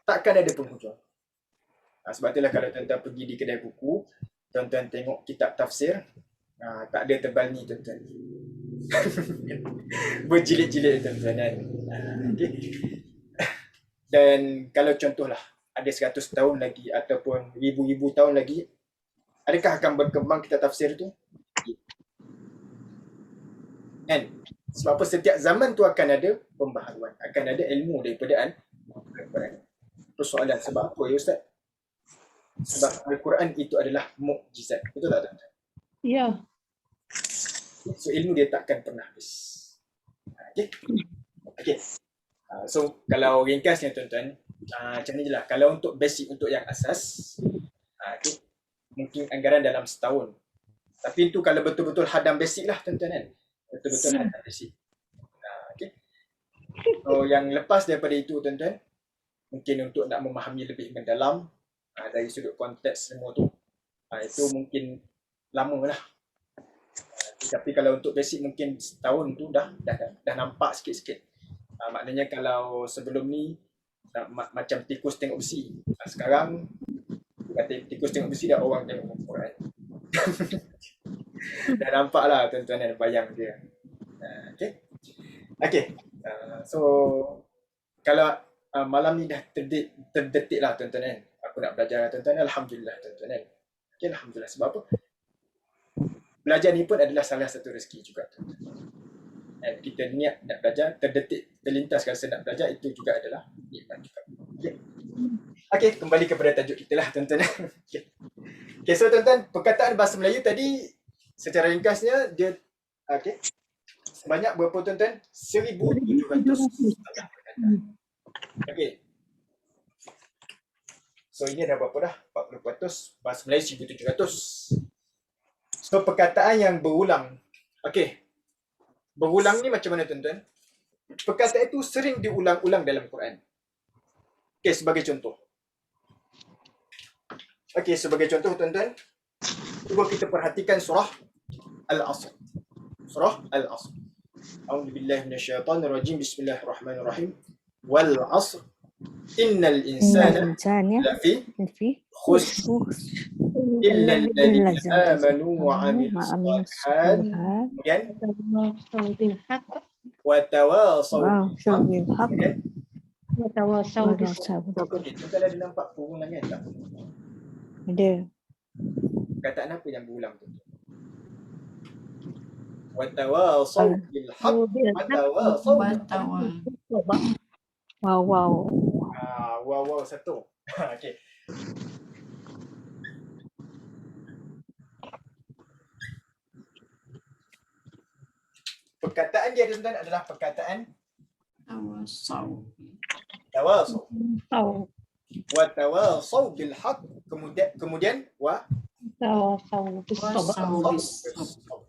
takkan ada penghujung. Sebab itulah kalau tuan-tuan pergi di kedai buku, tuan-tuan tengok kitab tafsir, tak ada tebal ni, tuan-tuan. Berjilid-jilid, tuan-tuan kan. Okay. Dan kalau contohlah ada 100 tahun lagi ataupun ribu-ribu tahun lagi, adakah akan berkembang kitab tafsir tu? Kan? Sebab apa? Setiap zaman tu akan ada pembaharuan, akan ada ilmu daripada Al-Quran. Persoalan sebab apa ya Ustaz? Sebab Al-Quran itu adalah mukjizat. Betul tak tuan-tuan? Ya. So ilmu dia takkan pernah habis. Okay. Okay. So kalau ringkasnya tuan-tuan, macam ni je lah. Kalau untuk basic, untuk yang asas, okay, mungkin anggaran dalam setahun. Tapi itu kalau betul-betul hadam basic lah tuan-tuan kan. Betul-betul hadam basic. Okay. So yang lepas daripada itu tuan-tuan, mungkin untuk nak memahami lebih mendalam dari sudut konteks semua tu, itu mungkin lama lah. Tapi kalau untuk basic mungkin setahun tu dah nampak sikit-sikit. Maknanya kalau sebelum ni macam tikus tengok besi, sekarang kata tikus tengok besi, dah orang tengok Al-Quran. Dah nampak lah tuan-tuan, ada bayang dia. Okay. Okay. So kalau malam ni dah terdetik lah tuan-tuan kan, aku nak belajar tuan-tuan, Alhamdulillah tuan-tuan kan. Okay, Alhamdulillah. Sebab apa? Belajar ni pun adalah salah satu rezeki juga, tuan-tuan. Kita niat nak belajar, terdetik, terlintas rasa nak belajar, itu juga adalah nikmat juga. Okay, kembali kepada tajuk kita lah tuan-tuan. Okay, so tuan-tuan, perkataan bahasa Melayu tadi secara ringkasnya dia sebanyak berapa tuan-tuan? 1,700 perkataan. Okay. So ini dah berapa dah? 40%, bahasa Melayu 1,700. So perkataan yang berulang. Okay. Berulang ni macam mana tuan-tuan? Perkataan itu sering diulang-ulang dalam Quran. Okay, sebagai contoh. Okay, sebagai contoh tuan-tuan, cuba kita perhatikan surah Al-Asr. Surah Al-Asr. A'udzubillahi minasyaitonirrajim. Bismillahirrahmanirrahim. Wal 'asr. Innal insana lafi khusr illa alladhina amanu wa 'amilus shalihat. Kemudian wa tawasaw bil haqq wa tawasaw bis sabr. Kita ada nampak pengulangan tak? Ada. Perkataan apa yang berulang tu? Wa tawasaw bil haqq wa tawasaw bil sabr. Wow. Wow satu. Okey. Perkataan dia tuan-tuan adalah perkataan Tawasaw. tawasaw. Wa tawasaw bil haqq, kemudian wa Tawasaw bis sabr.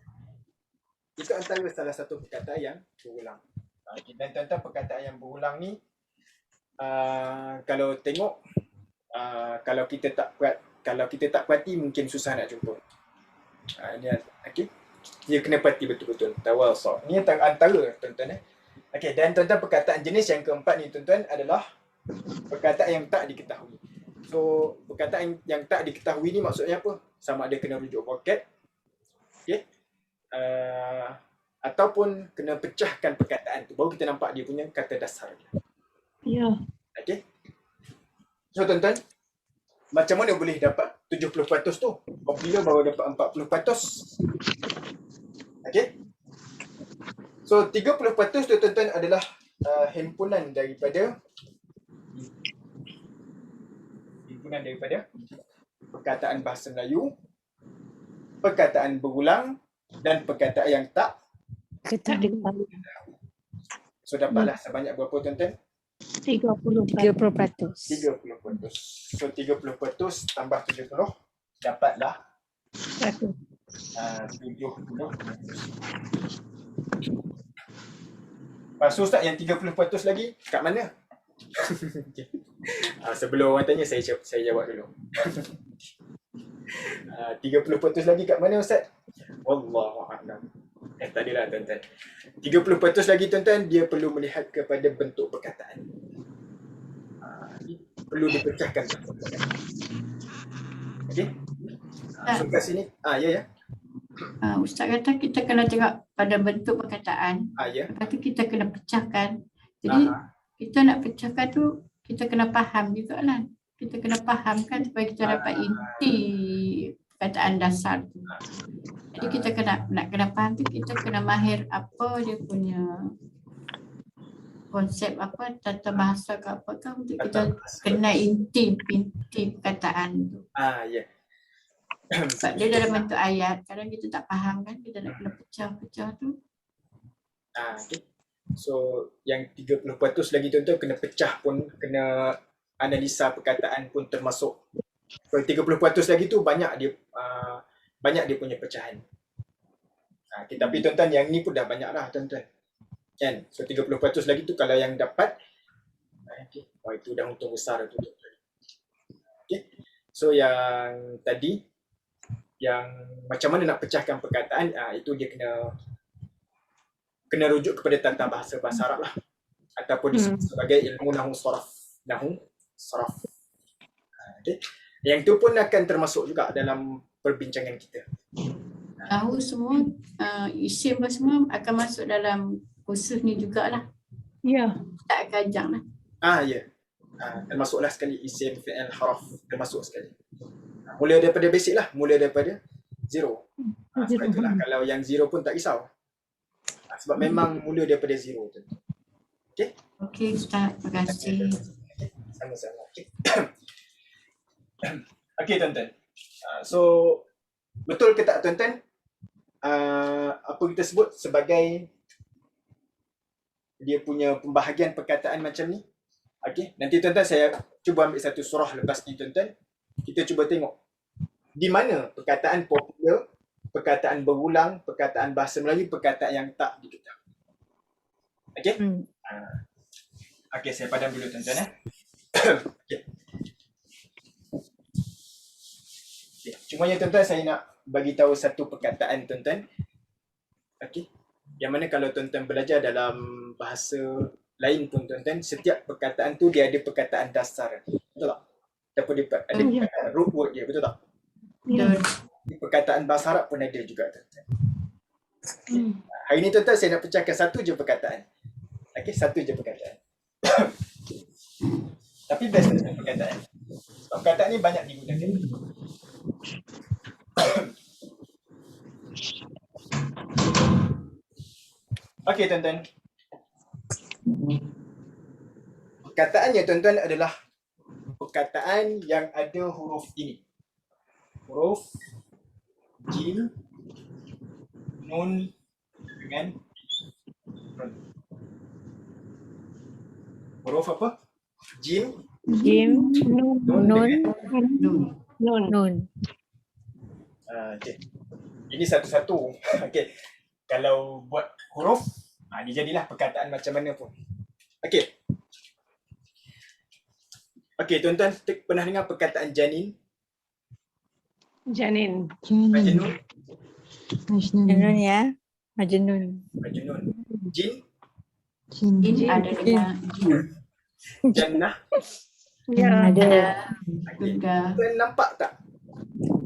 itu antara salah satu perkataan yang berulang. Dan tuan-tuan, perkataan yang berulang ni kalau tengok kalau kita tak perhati mungkin susah nak jumpa. Ini okey. Dia kena perhati betul-betul. Tawasaw. Ini antara tuan-tuan. Okey, dan tuan-tuan, perkataan jenis yang keempat ni tuan-tuan adalah perkataan yang tak diketahui. So, perkataan yang tak diketahui ni maksudnya apa? Sama ada kena rujuk braket. Okey. Ataupun kena pecahkan perkataan tu, baru kita nampak dia punya kata dasar dia. Ya. Okey. So tuan-tuan, macam mana boleh dapat 70% tu? Bila baru dapat 40%? Okey. So 30% tu tuan-tuan adalah himpunan daripada gabungan daripada perkataan bahasa Melayu, perkataan berulang dan perkataan yang tak. Ketak diketahui. So dapatlah sebanyak berapa tuan-tuan? 30%. 30%. So 30% tambah 70 dapatlah 100. 70%. Lepas tu Ustaz, yang 30% lagi kat mana? Okay. Sebelum orang tanya, saya jawab dulu. 30% lagi kat mana Ustaz? Wallahualam. Tadilah tuan-tuan. 30% lagi tuan-tuan, dia perlu melihat kepada bentuk perkataan. Perlu dipecahkan. Okey. So kat sini, ya. Ustaz kata kita kena tengok pada bentuk perkataan. Ya. Lepas tu kita kena pecahkan. Jadi kita nak pecahkan tu kita kena faham juga lah. Kita kena fahamkan supaya kita dapat inti perkataan dasar tu. Jadi kita nak kena faham tu, kita kena mahir apa dia punya konsep apa, tata bahasa ke apa ke, untuk kita kena inti perkataan tu. Ya. Sebab dia dalam bentuk ayat, kadang kita tak faham kan, kita nak kena pecah-pecah tu. Okay. So yang 30% lagi tuan-tuan kena pecah pun, kena analisa perkataan pun termasuk. So 30% lagi tu banyak dia punya pecahan. Okay, tapi tuan-tuan yang ni pun dah banyak lah tuan-tuan. Kan? So 30% lagi tu kalau yang dapat, okay. Itu dah untung besar tu tuan-tuan. Okay. So yang tadi, yang macam mana nak pecahkan perkataan, itu dia kena rujuk kepada tata bahasa Arab lah, ataupun disebut sebagai ilmu nahu saraf. Okay. Yang tu pun akan termasuk juga dalam perbincangan kita. Tahu semua isim semua akan masuk dalam kursus ni jugalah. Ya. Tak akan ajak lah. Ya. Termasuklah sekali isim, fi'il, haraf, termasuk sekali. Mula daripada basic lah, mula daripada zero. Sebab itulah kalau yang zero pun tak risau. Sebab memang mula daripada zero tu. Okay? Okey Ustaz, terima kasih. Sama-sama. Okay. Okay tuan-tuan. So betul ke tak tuan-tuan? Apa kita sebut sebagai dia punya pembahagian perkataan macam ni? Okay. Nanti tuan-tuan saya cuba ambil satu surah lepas ni tuan-tuan. Kita cuba tengok di mana perkataan popular, perkataan berulang, perkataan bahasa Melayu, perkataan yang tak diketahui. Okay? Okay, saya padam dulu tuan-tuan. Okay. Okay. Cumanya tuan-tuan saya nak bagi tahu satu perkataan tuan-tuan. Okay. Yang mana kalau tuan-tuan belajar dalam bahasa lain pun tuan-tuan, setiap perkataan tu dia ada perkataan dasar. Betul tak? Ataupun dia ada perkataan root word dia, betul tak? Ya. Di perkataan bahasa Arab pun ada juga tuan-tuan. Okay. Hari ni tuan-tuan saya nak pecahkan satu je perkataan. Okay, satu je perkataan. Tapi best dengan perkataan. Sebab perkataan ni banyak digunakan. Okey tuan-tuan. Perkataannya tuan-tuan adalah perkataan yang ada huruf ini. Huruf jim, nun dengan nun. Huruf apa? Jim, nun. Okay. Ini satu-satu. Okay. Kalau buat huruf, dia jadilah perkataan macam mana pun. Okay. Okay, tuan-tuan pernah dengar perkataan janin? Janin. Majnun? Majnun ya. Majnun. Jin? Ini ada dengan Jannah? Ya. ada Okay. juga. Tuan nampak tak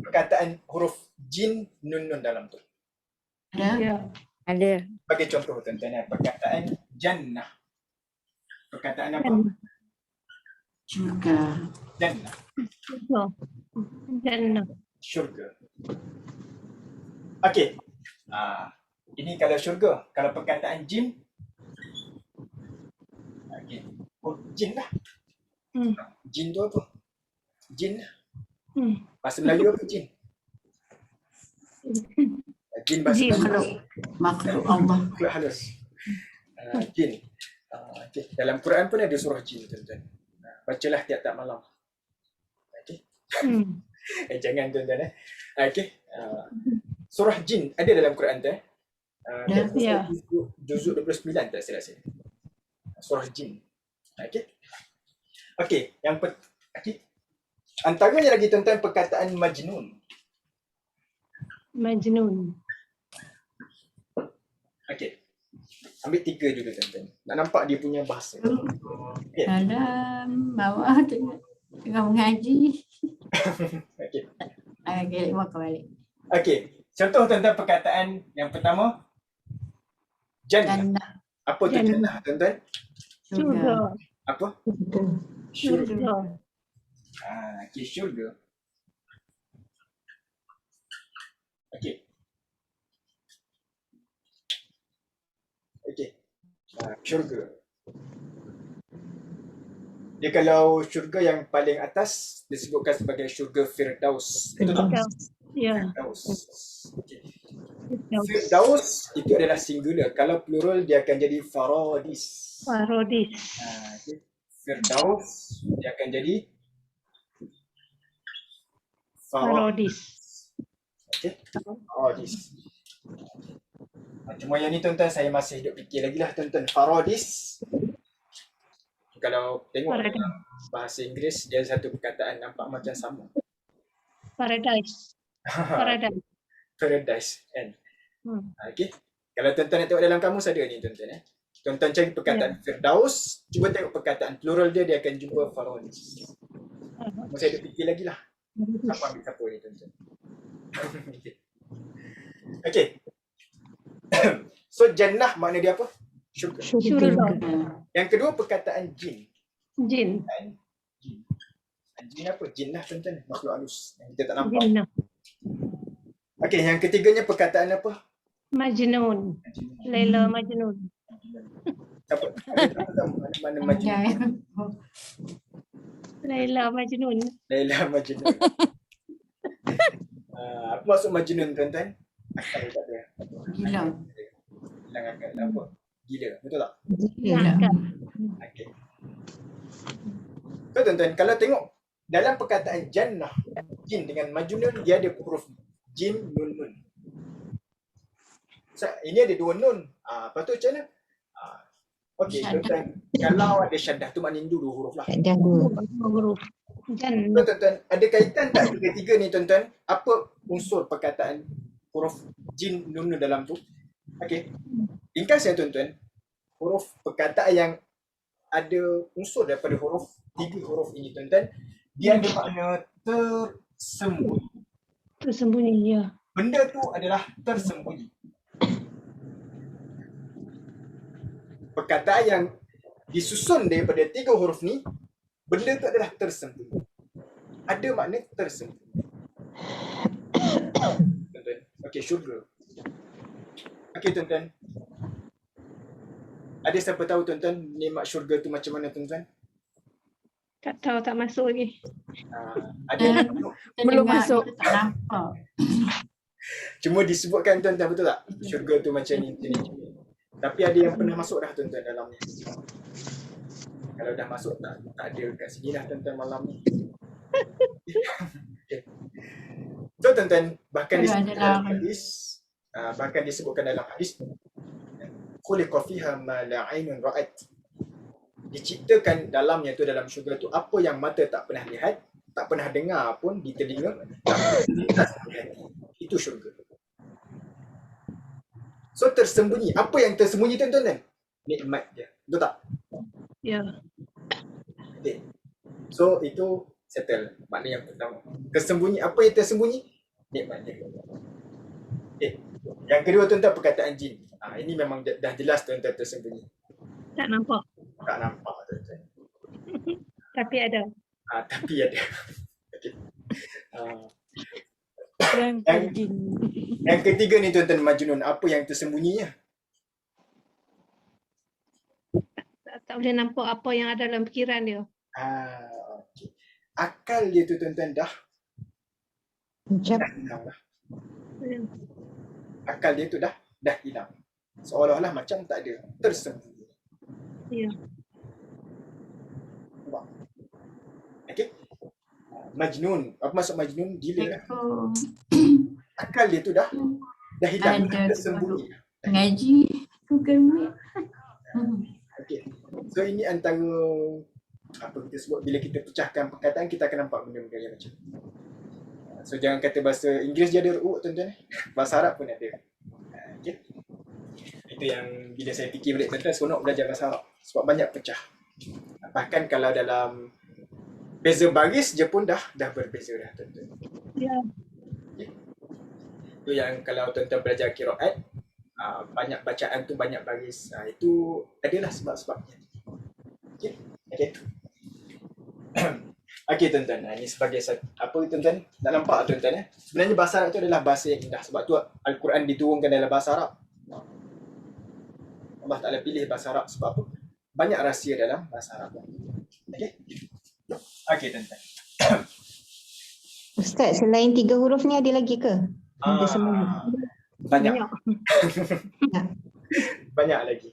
perkataan huruf jin nun dalam tu? Ada Ya. Ada. Bagi contoh tuan-tuan, perkataan jannah. Perkataan apa? juga. Jannah. Jannah. Syurga. Okey. Ini kalau syurga. Kalau perkataan jin, okey. Jin lah. Jin tu apa? Jin. Hmm. Bahasa Melayu apa jin? Jin bahasa Jin. Melayu. Makhluk Allah. Makhluk halus. Jin. Okay. Dalam Quran pun ada surah jin, tuan-tuan. Bacalah tiap-tiap malam. Okay. Hmm. Jangan, tuan-tuan. Okay. Surah jin ada dalam Quran tu. Ya. Juzuk 29 tak silap saya. Surah jin. Okay. Okay. Okay. Antaranya lagi, tuan-tuan, perkataan majnun. Majnun. Okay. Ambil 3 dulu, tuan-tuan. Nak nampak dia punya bahasa. Okay. Dalam bawah tengah mengaji. Okay. Okay, makan balik. Okay. Contoh, tuan-tuan, perkataan yang pertama. Jannah. Jannah. Apa tu jannah, tuan-tuan? Syurga. Apa? Syurga. Syurga. Syurga. Okay, syurga. Okay. Okay. Syurga. Dia kalau syurga yang paling atas disebutkan sebagai syurga Firdaus. Betul tak? Ya. Firdaus. Okay. Firdaus itu adalah singular. Kalau plural dia akan jadi Faradis. Parodis. Okay. Firdaus dia akan jadi Parodis. Okay. Faradis. Cuma yang ni, tuan-tuan, saya masih duk fikir lagi lah, tuan-tuan. Faradis. Kalau tengok Paradise. dalam bahasa Inggeris, dia satu perkataan nampak macam sama. Paradise. Paradise. Paradise, kan? Okay. Kalau tuan-tuan nak tengok dalam kamus ada ni, tuan-tuan. Tuan-tuan cari perkataan Firdaus, cuba tengok perkataan plural dia akan jumpa Faradis. Saya ada fikir lagi lah. Siapa ambil siapa ni, tuan-tuan. Okay. So, jannah makna dia apa? Syurga. Syurga. Yang kedua, perkataan jin. Jin. Jin. Jin apa? Jin lah, tuan-tuan. Makhluk halus yang kita tak nampak. Jinnah. Okay, yang ketiganya perkataan apa? Majnun. Laila Majnun. Siapa? Ada tahu mana Majnun? Laila Majnun. Laila Majnun. Apa maksud Majnun, tuan-tuan? Akal tak ada. Gila. Hilang akal. Apa? Gila. Betul tak? Nakal. Okay. So, tuan-tuan, kalau tengok dalam perkataan jannah, jin dengan majnun, dia ada huruf jim, nun, nun. So, ini ada 2 nun. Lepas tu macam mana? Okey, tuan-tuan, kalau ada syaddah tu maknanya 2 huruf lah. Tak ada dua. Huruf. So, Jannah. tuan-tuan, ada kaitan tak tiga-tiga ni, tuan-tuan? Apa unsur perkataan huruf jin, nun, nun dalam tu? Okey. Ringkasnya, tuan-tuan, huruf perkataan yang ada unsur daripada 3 huruf ini, tuan-tuan, dia ada makna tersembunyi. Tersembunyi, ya. Benda tu adalah tersembunyi. Perkataan yang disusun daripada 3 huruf ni, benda tu adalah tersembunyi. Ada makna tersembunyi. Tuan-tuan. Okey, syurga. Okey, tuan-tuan. Ada siapa tahu, tuan-tuan, nikmat syurga tu macam mana, tuan-tuan? Tak tahu, tak masuk lagi. Ada yang tengok? Belum Dengar masuk. kita tak nampak. Cuma disebutkan, tuan-tuan, betul tak? Syurga tu macam ni, macam ni. Tapi ada yang pernah masuk dah, tuan-tuan, dalam ni. Kalau dah masuk, tak ada kat sini dah, tuan-tuan, malam ni. Okay. So, tuan-tuan, bahkan disebutkan dalam hadis, khuliqa fiha ma la 'ainun ra'at. Diciptakan dalamnya tu, dalam syurga tu, apa yang mata tak pernah lihat, tak pernah dengar pun di telinga, tak pernah terlintas di hati. Itu syurga. So, tersembunyi. Apa yang tersembunyi, tuan-tuan? Nikmat dia. Betul tak? Ya. Okay. So, itu settle. Makna yang pertama. Tersembunyi. Apa yang tersembunyi? Nikmat dia. Okay. Yang kedua, tuan-tuan, perkataan jin. Ini memang dah jelas, tuan-tuan, tersembunyi. Tak nampak. Tak nampak, tuan-tuan. Tapi ada. Tapi ada. Okay. Yang Yang ketiga ni, tuan-tuan, majnun. Apa yang tersembunyinya? tak boleh nampak apa yang ada dalam fikiran dia. Okay. akal dia tu tuan-tuan dah Macam hilang dah. Ya. Akal dia tu dah hilang. Seolah-olah macam tak ada, tersembunyi. Ya. Nampak? Okey. Majnun. Apa maksud majnun? Gila lah. Ekor Akal dia tu dah hilang, Ada tersembunyi. ngaji Google Meet. Okey. So ini antara apa kita sebut, bila kita pecahkan perkataan kita akan nampak benda-benda yang macam ni. So jangan kata bahasa Inggeris je ada tuan-tuan. Bahasa Arab pun ada. Okey. Itu yang bila saya fikir balik tuan-tuan, seronok belajar bahasa Arab sebab banyak pecah. Bahkan kalau dalam beza baris je pun dah berbeza dah tuan-tuan. Ya. Itu yang kalau tuan-tuan belajar qiraat, banyak bacaan tu banyak baris. Itu adalah sebab-sebabnya. Okey. Okey. Okey tuan-tuan, ini sebagai apa tuan-tuan? Nak nampak tuan-tuan sebenarnya bahasa Arab tu adalah bahasa yang indah. Sebab tu Al-Quran diturunkan dalam bahasa Arab. Allah Ta'ala pilih bahasa Arab sebab apa? Banyak rahsia dalam bahasa Arab. Okey. Okey tuan-tuan. Ustaz, selain 3 huruf ni ada lagi ke? Ada semua. Banyak. Banyak. Banyak lagi.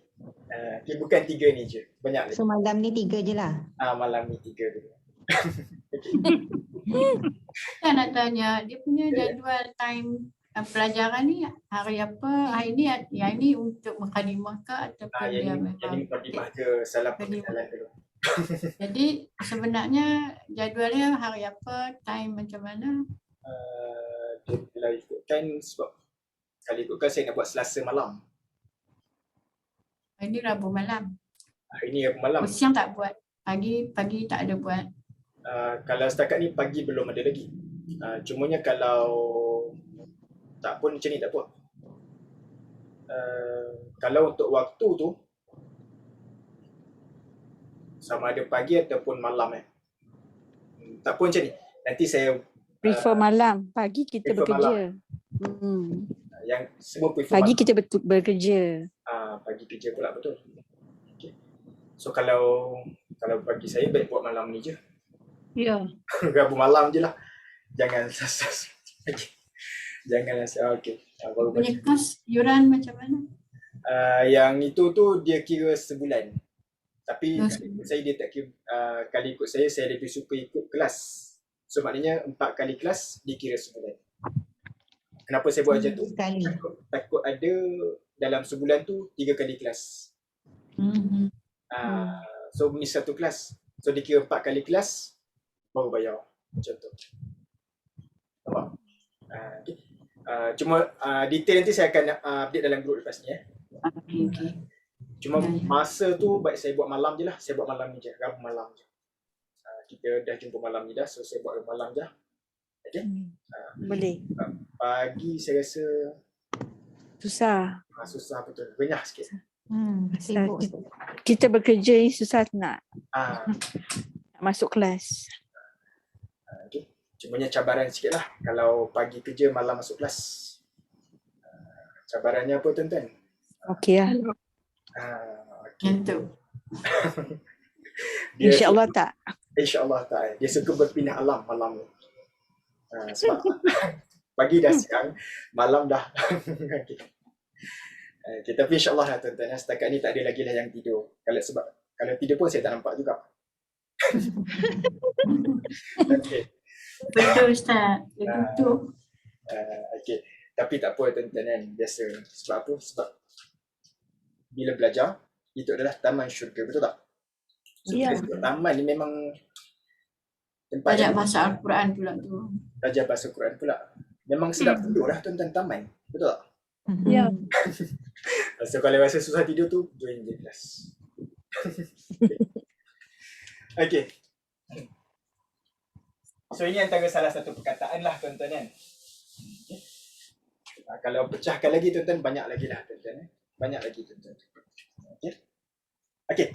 Okay, bukan 3 ni je. Banyak lagi. So malam ni 3 je lah. Malam ni 3 dulu. Saya nak tanya, dia punya jadual time pelajaran ni hari apa? Hari ni untuk mukadimah ke ataupun dia Yang memang ni mukadimah je, salah Mukadimah. perkenalan dulu. Jadi sebenarnya jadualnya hari apa, time macam mana? Dia kalau ikutkan sebab kalau ikutkan saya nak buat Selasa malam. Hari ni Rabu malam. Hari ni Rabu malam. Siang tak buat. Pagi tak ada buat. Kalau setakat ni pagi belum ada lagi. Cumanya kalau tak pun macam ni tak apa. Kalau untuk waktu tu sama ada pagi ataupun malam tak pun macam ni. Nanti saya Prefer malam. Pagi kita prefer bekerja. yang semua prefer Pagi malam. kita bekerja. Pagi kerja pula betul. Okay. So kalau bagi saya baik buat malam ni je. Ya. Rabu malam je lah. Jangan okay. Janganlah okey. Baru Punya bagi. kos yuran macam mana? Yang itu tu dia kira sebulan. Tapi Oh, kali ikut saya dia tak kira, kali ikut saya lebih suka ikut kelas. So maknanya 4 kali kelas dikira sebulan. Kenapa saya buat macam tu? Sekali. Takut ada dalam sebulan tu 3 kali kelas. So ni satu kelas. So dikira 4 kali kelas baru bayar. Macam tu. Nampak? Okay. Cuma detail nanti saya akan update dalam group lepas ni. Okay. Cuma Ya. masa tu baik saya buat malam je lah. Saya buat malam ni je. Rabu malam je. Kita dah jumpa malam ni dah. So saya buat malam je. Okay. Boleh. Pagi saya rasa Susah. susah betul. Renyah sikit. Sibuk. Kita bekerja ni susah nak Ah, masuk kelas. okay. Cumanya cabaran sikit lah. Kalau pagi kerja, malam masuk kelas. Cabarannya apa tuan-tuan? Okey lah. Okay. Yang tu. InsyaAllah tak. InsyaAllah tak. Dia suka berpindah alam malam ni. Sebab pagi dah siang, malam dah. Okay. Okay, tapi insyaAllah lah tuan-tuan. Setakat ni tak ada lagi lah yang tidur. Kalau tidur pun saya tak nampak juga. Okay. Betul Ustaz. Dia tutup. Okay. Tapi tak apa tuan-tuan kan. Biasa. Sebab apa? Sebab bila belajar, itu adalah taman syurga. Betul tak? So, Ya. taman ni memang tempat Belajar yang bahasa Al-Quran pula tu. belajar bahasa Quran pula. Memang sedap tidur lah tuan-tuan taman. Betul tak? Ya. So kalau rasa susah tidur tu, join je kelas. Okay. So ini antara salah satu perkataan lah tuan-tuan kan. Okay. Kalau pecahkan lagi tuan-tuan, banyak lagi lah tuan-tuan. Banyak lagi tuan-tuan. Okay. Okay.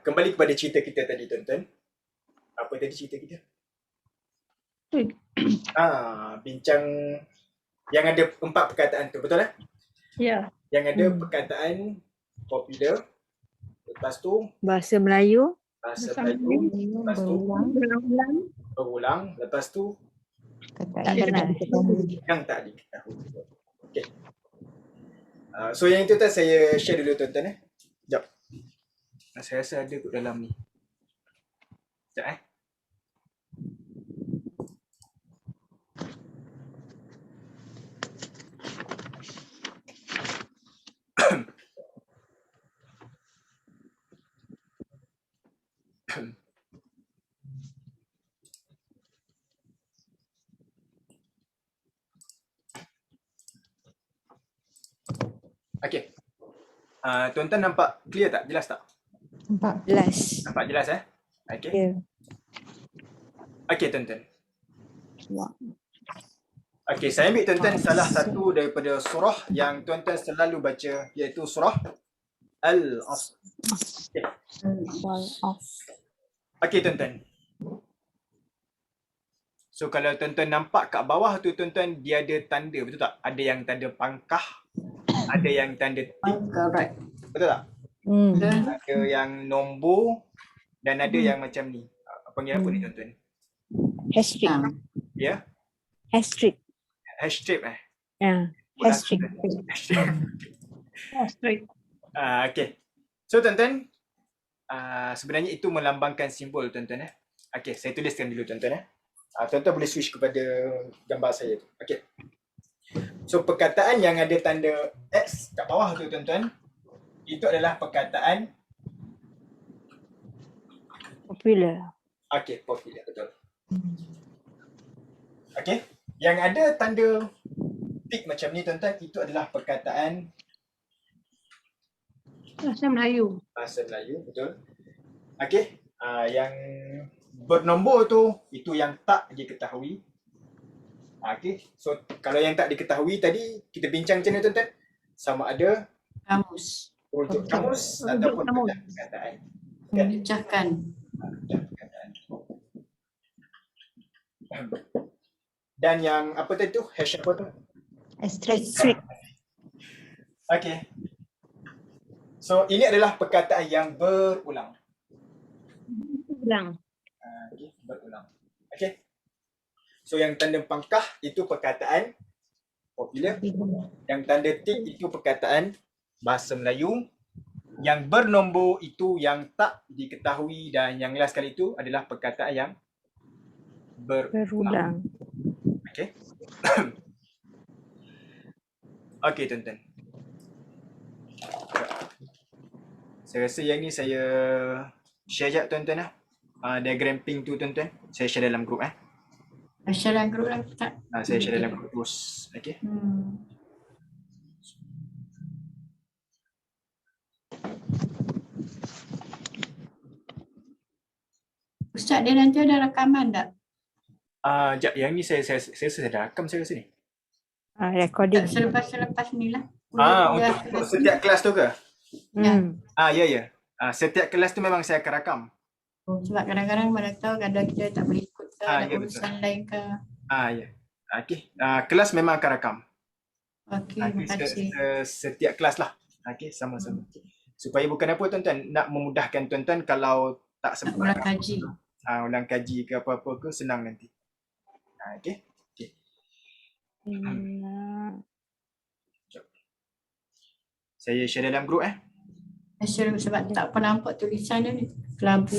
Kembali kepada cerita kita tadi tuan-tuan. Apa tadi cerita kita? Bincang yang ada 4 perkataan tu, betul lah? Ya. Yang ada perkataan popular, lepas tu Bahasa Melayu. Bahasa Bersama Melayu. Lepas tu Berulang. berulang. berulang. Lepas tu Kata Tak kenal. yang tak diketahui. Okay. So yang itu saya share dulu tuan-tuan. Sekejap. Saya rasa ada kat dalam ni. Sekejap Okay. Tuan-tuan nampak clear tak? Jelas tak? Nampak. Jelas. Nampak jelas Okay. Ya. Okay tuan-tuan. Wah. Okay, saya ambil tuan-tuan salah satu daripada surah yang tuan-tuan selalu baca, iaitu surah Al-Asr. Okay. Wall off. Okay tuan-tuan. So kalau tuan-tuan nampak kat bawah tu tuan-tuan, dia ada tanda, betul tak? Ada yang tanda pangkah, ada yang tanda tik, Correct. betul tak? Betul. Ada yang nombor dan ada yang macam ni. Panggil apa ni tuan-tuan? Hashtag. Ya? Hashtag. Hashtag Ya. Hashtag. Hashtag. Straight. Okay. So tuan-tuan, sebenarnya itu melambangkan simbol tuan-tuan. Okay, saya tuliskan dulu tuan-tuan. Tuan-tuan boleh switch kepada gambar saya tu. Okay. So perkataan yang ada tanda X kat bawah tu tuan-tuan, itu adalah perkataan Popular. okay, popular, betul. Okay. Yang ada tanda tik macam ni tuan-tuan, itu adalah perkataan Bahasa Melayu. bahasa Melayu, betul. Okay. Yang bernombor tu, itu yang tak diketahui. Okay. So kalau yang tak diketahui tadi, kita bincang macam mana tuan-tuan? Sama ada Kamus. rujuk kamus Rujuk ataupun kamus. pecah perkataan. Memecahkan. Pecah perkataan. Dan yang apa tadi tu? Hash apa tu? Asterisk. Okay. So ini adalah perkataan yang berulang. Ulang. Okay, berulang. Okay. So yang tanda pangkah itu perkataan popular. Yang tanda tik itu perkataan bahasa Melayu. Yang bernombor itu yang tak diketahui, dan yang last kali itu adalah perkataan yang berulang. Berulang. Okay. Okay tuan-tuan. Saya rasa yang ni saya share sekejap tuan-tuan diagram pink tu tuan-tuan. Saya share dalam grup Masyarakat group lah tak? saya share dalam grup terus. Okay. Ustaz, dia nanti ada rakaman tak? Sekejap, yang ni saya dah rakam saya rasa ni. Recording. Selepas ni lah. Untuk setiap kelas tu ke? Hmm. Ya. Setiap kelas tu memang saya akan rakam. Sebab kadang-kadang mana tahu kadang kita tak boleh ikut ke, ada Ya, urusan lain ke. Ya. Okay. Kelas memang akan rakam. Okey, terima kasih. Setiap kelas lah. Okay, sama-sama. Supaya bukan apa tuan-tuan, nak memudahkan tuan-tuan kalau tak Tak sempat ulang kaji. ulang kaji ke apa-apa ke, senang nanti. Okay. Saya share dalam grup Sebab tak pernah nampak tulisan dia ni. Kelabu.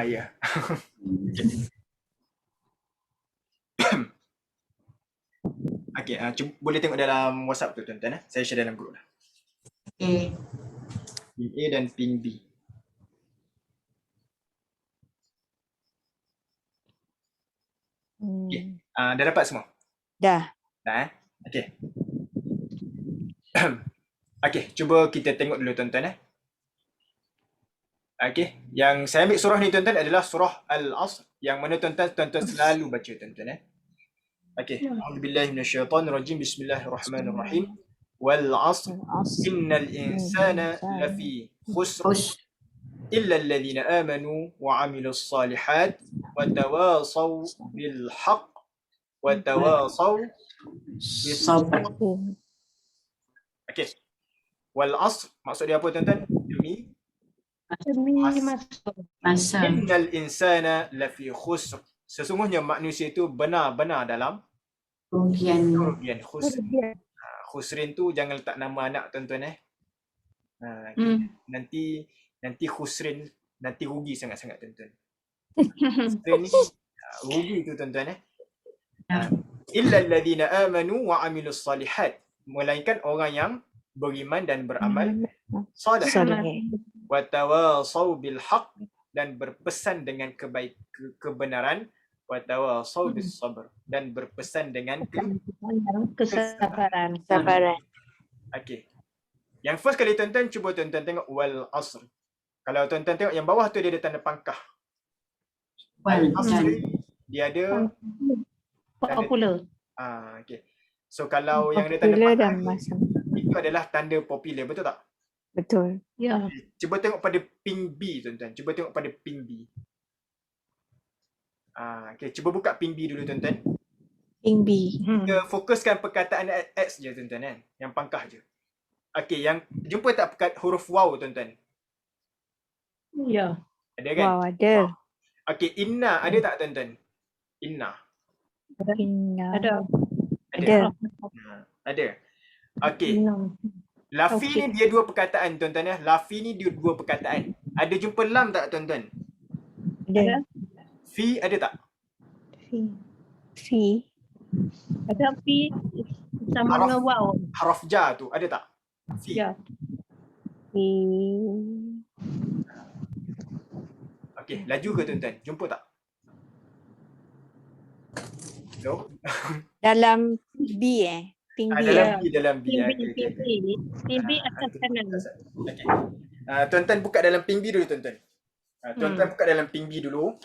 Ya. Okay, boleh tengok dalam WhatsApp tu tuan-tuan. Saya share dalam grup lah. Okey. Pin A dan pin B. Okay. Dah dapat semua? Dah. Dah Okay. Okay, cuba kita tengok dulu tuan-tuan Okay, yang saya ambil surah ni tuan-tuan adalah surah Al-Asr, yang mana tuan-tuan selalu baca tuan-tuan Okay, a'udzubillahi minasyaitonirrajim. Bismillahirrahmanirrahim. Wal 'asr innal insana lafi khusr illa alladhina amanu wa 'amilus salihat wa tawasaw bil haqq wa tawasaw bis sabr. Okay. Wal 'asr maksud dia apa tuan-tuan? Demi masuk. Masa. Innal insana lafi khusr. Sesungguhnya manusia itu benar-benar dalam Kerugian. kerugian. Khusrin tu jangan letak nama anak tuan-tuan nanti khusrin nanti rugi sangat-sangat tuan-tuan. Khusrin ni rugi tu tuan-tuan illa alladhina amanu wa amilus salihat, melainkan orang yang beriman dan beramal salih. Wa tawasau bil haqq, dan berpesan dengan kebenaran. Wa tawasau bis sabr, dan berpesan dengan Kesabaran. Sabaran. Okey. Yang first kali tuan-tuan, cuba tuan-tuan tengok wal asr. Kalau tuan-tuan tengok yang bawah tu dia ada tanda pangkah. Al asr dia ada Popular. okey. So kalau yang ada tanda Popular pangkah dan tu, masa. itu adalah tanda popular, betul tak? Betul. Ya. Cuba tengok pada ping B tuan-tuan. Cuba tengok pada ping B. Okey, cuba buka ping B dulu tuan-tuan. Ping B. Kita fokuskan perkataan X je tuan-tuan kan. Yang pangkah je. Okey, yang jumpa tak huruf waw tuan-tuan? Ya. Ada kan? Wow, ada. Okey, inna ada tak tuan-tuan? Inna. Inna. Ada. Ada. Ada. Okey. No. Lafi Okey. ni dia dua perkataan tuan-tuan ya. Lafi ni dia dua perkataan. Ada jumpa lam tak tuan-tuan? Ada. Fi ada tak? Fi. Ada P sama Haraf. dengan wow. Haraf jar tu ada tak? Fi. Ya. Fi. Okey, laju ke tuan-tuan? Jumpa tak? Hello? Dalam B Ping B Dalam B. Pin B atas kanan. Okey. Tuan-tuan buka dalam ping B dulu tuan-tuan. Tuan-tuan buka dalam ping B dulu.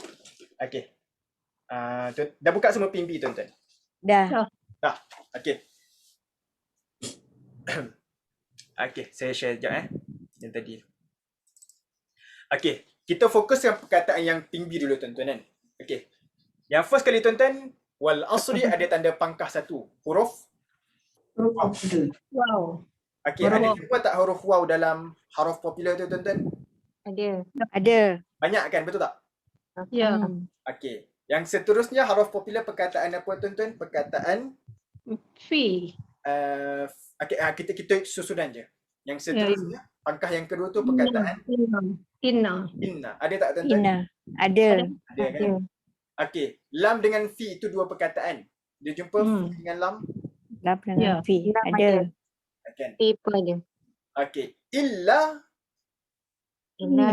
Okey. Dah buka semua ping B tuan-tuan? Dah. Okey. Okey, saya share sekejap yang tadi. Okey, kita fokuskan perkataan yang ping B dulu tuan-tuan kan. Okey. Yang first kali tuan-tuan, wal asri ada tanda pangkah satu, huruf. Wow. Okey, ada jumpa tak huruf waw dalam huruf popular tu tuan-tuan? Ada. Banyak kan, betul tak? Ya. Okey. Yang seterusnya huruf popular perkataan apa tuan-tuan? Perkataan Fi. okey, kita susunan je. Yang seterusnya pangkah yang kedua tu perkataan Inna. inna. Ada tak tuan-tuan? Inna. Ada. Ada kan? Okey, lam dengan fi itu dua perkataan. Dia jumpa fi dengan lam. Lam dengan Ya. Fi. Ada. Kan? Paper je. Okey, illa Illa.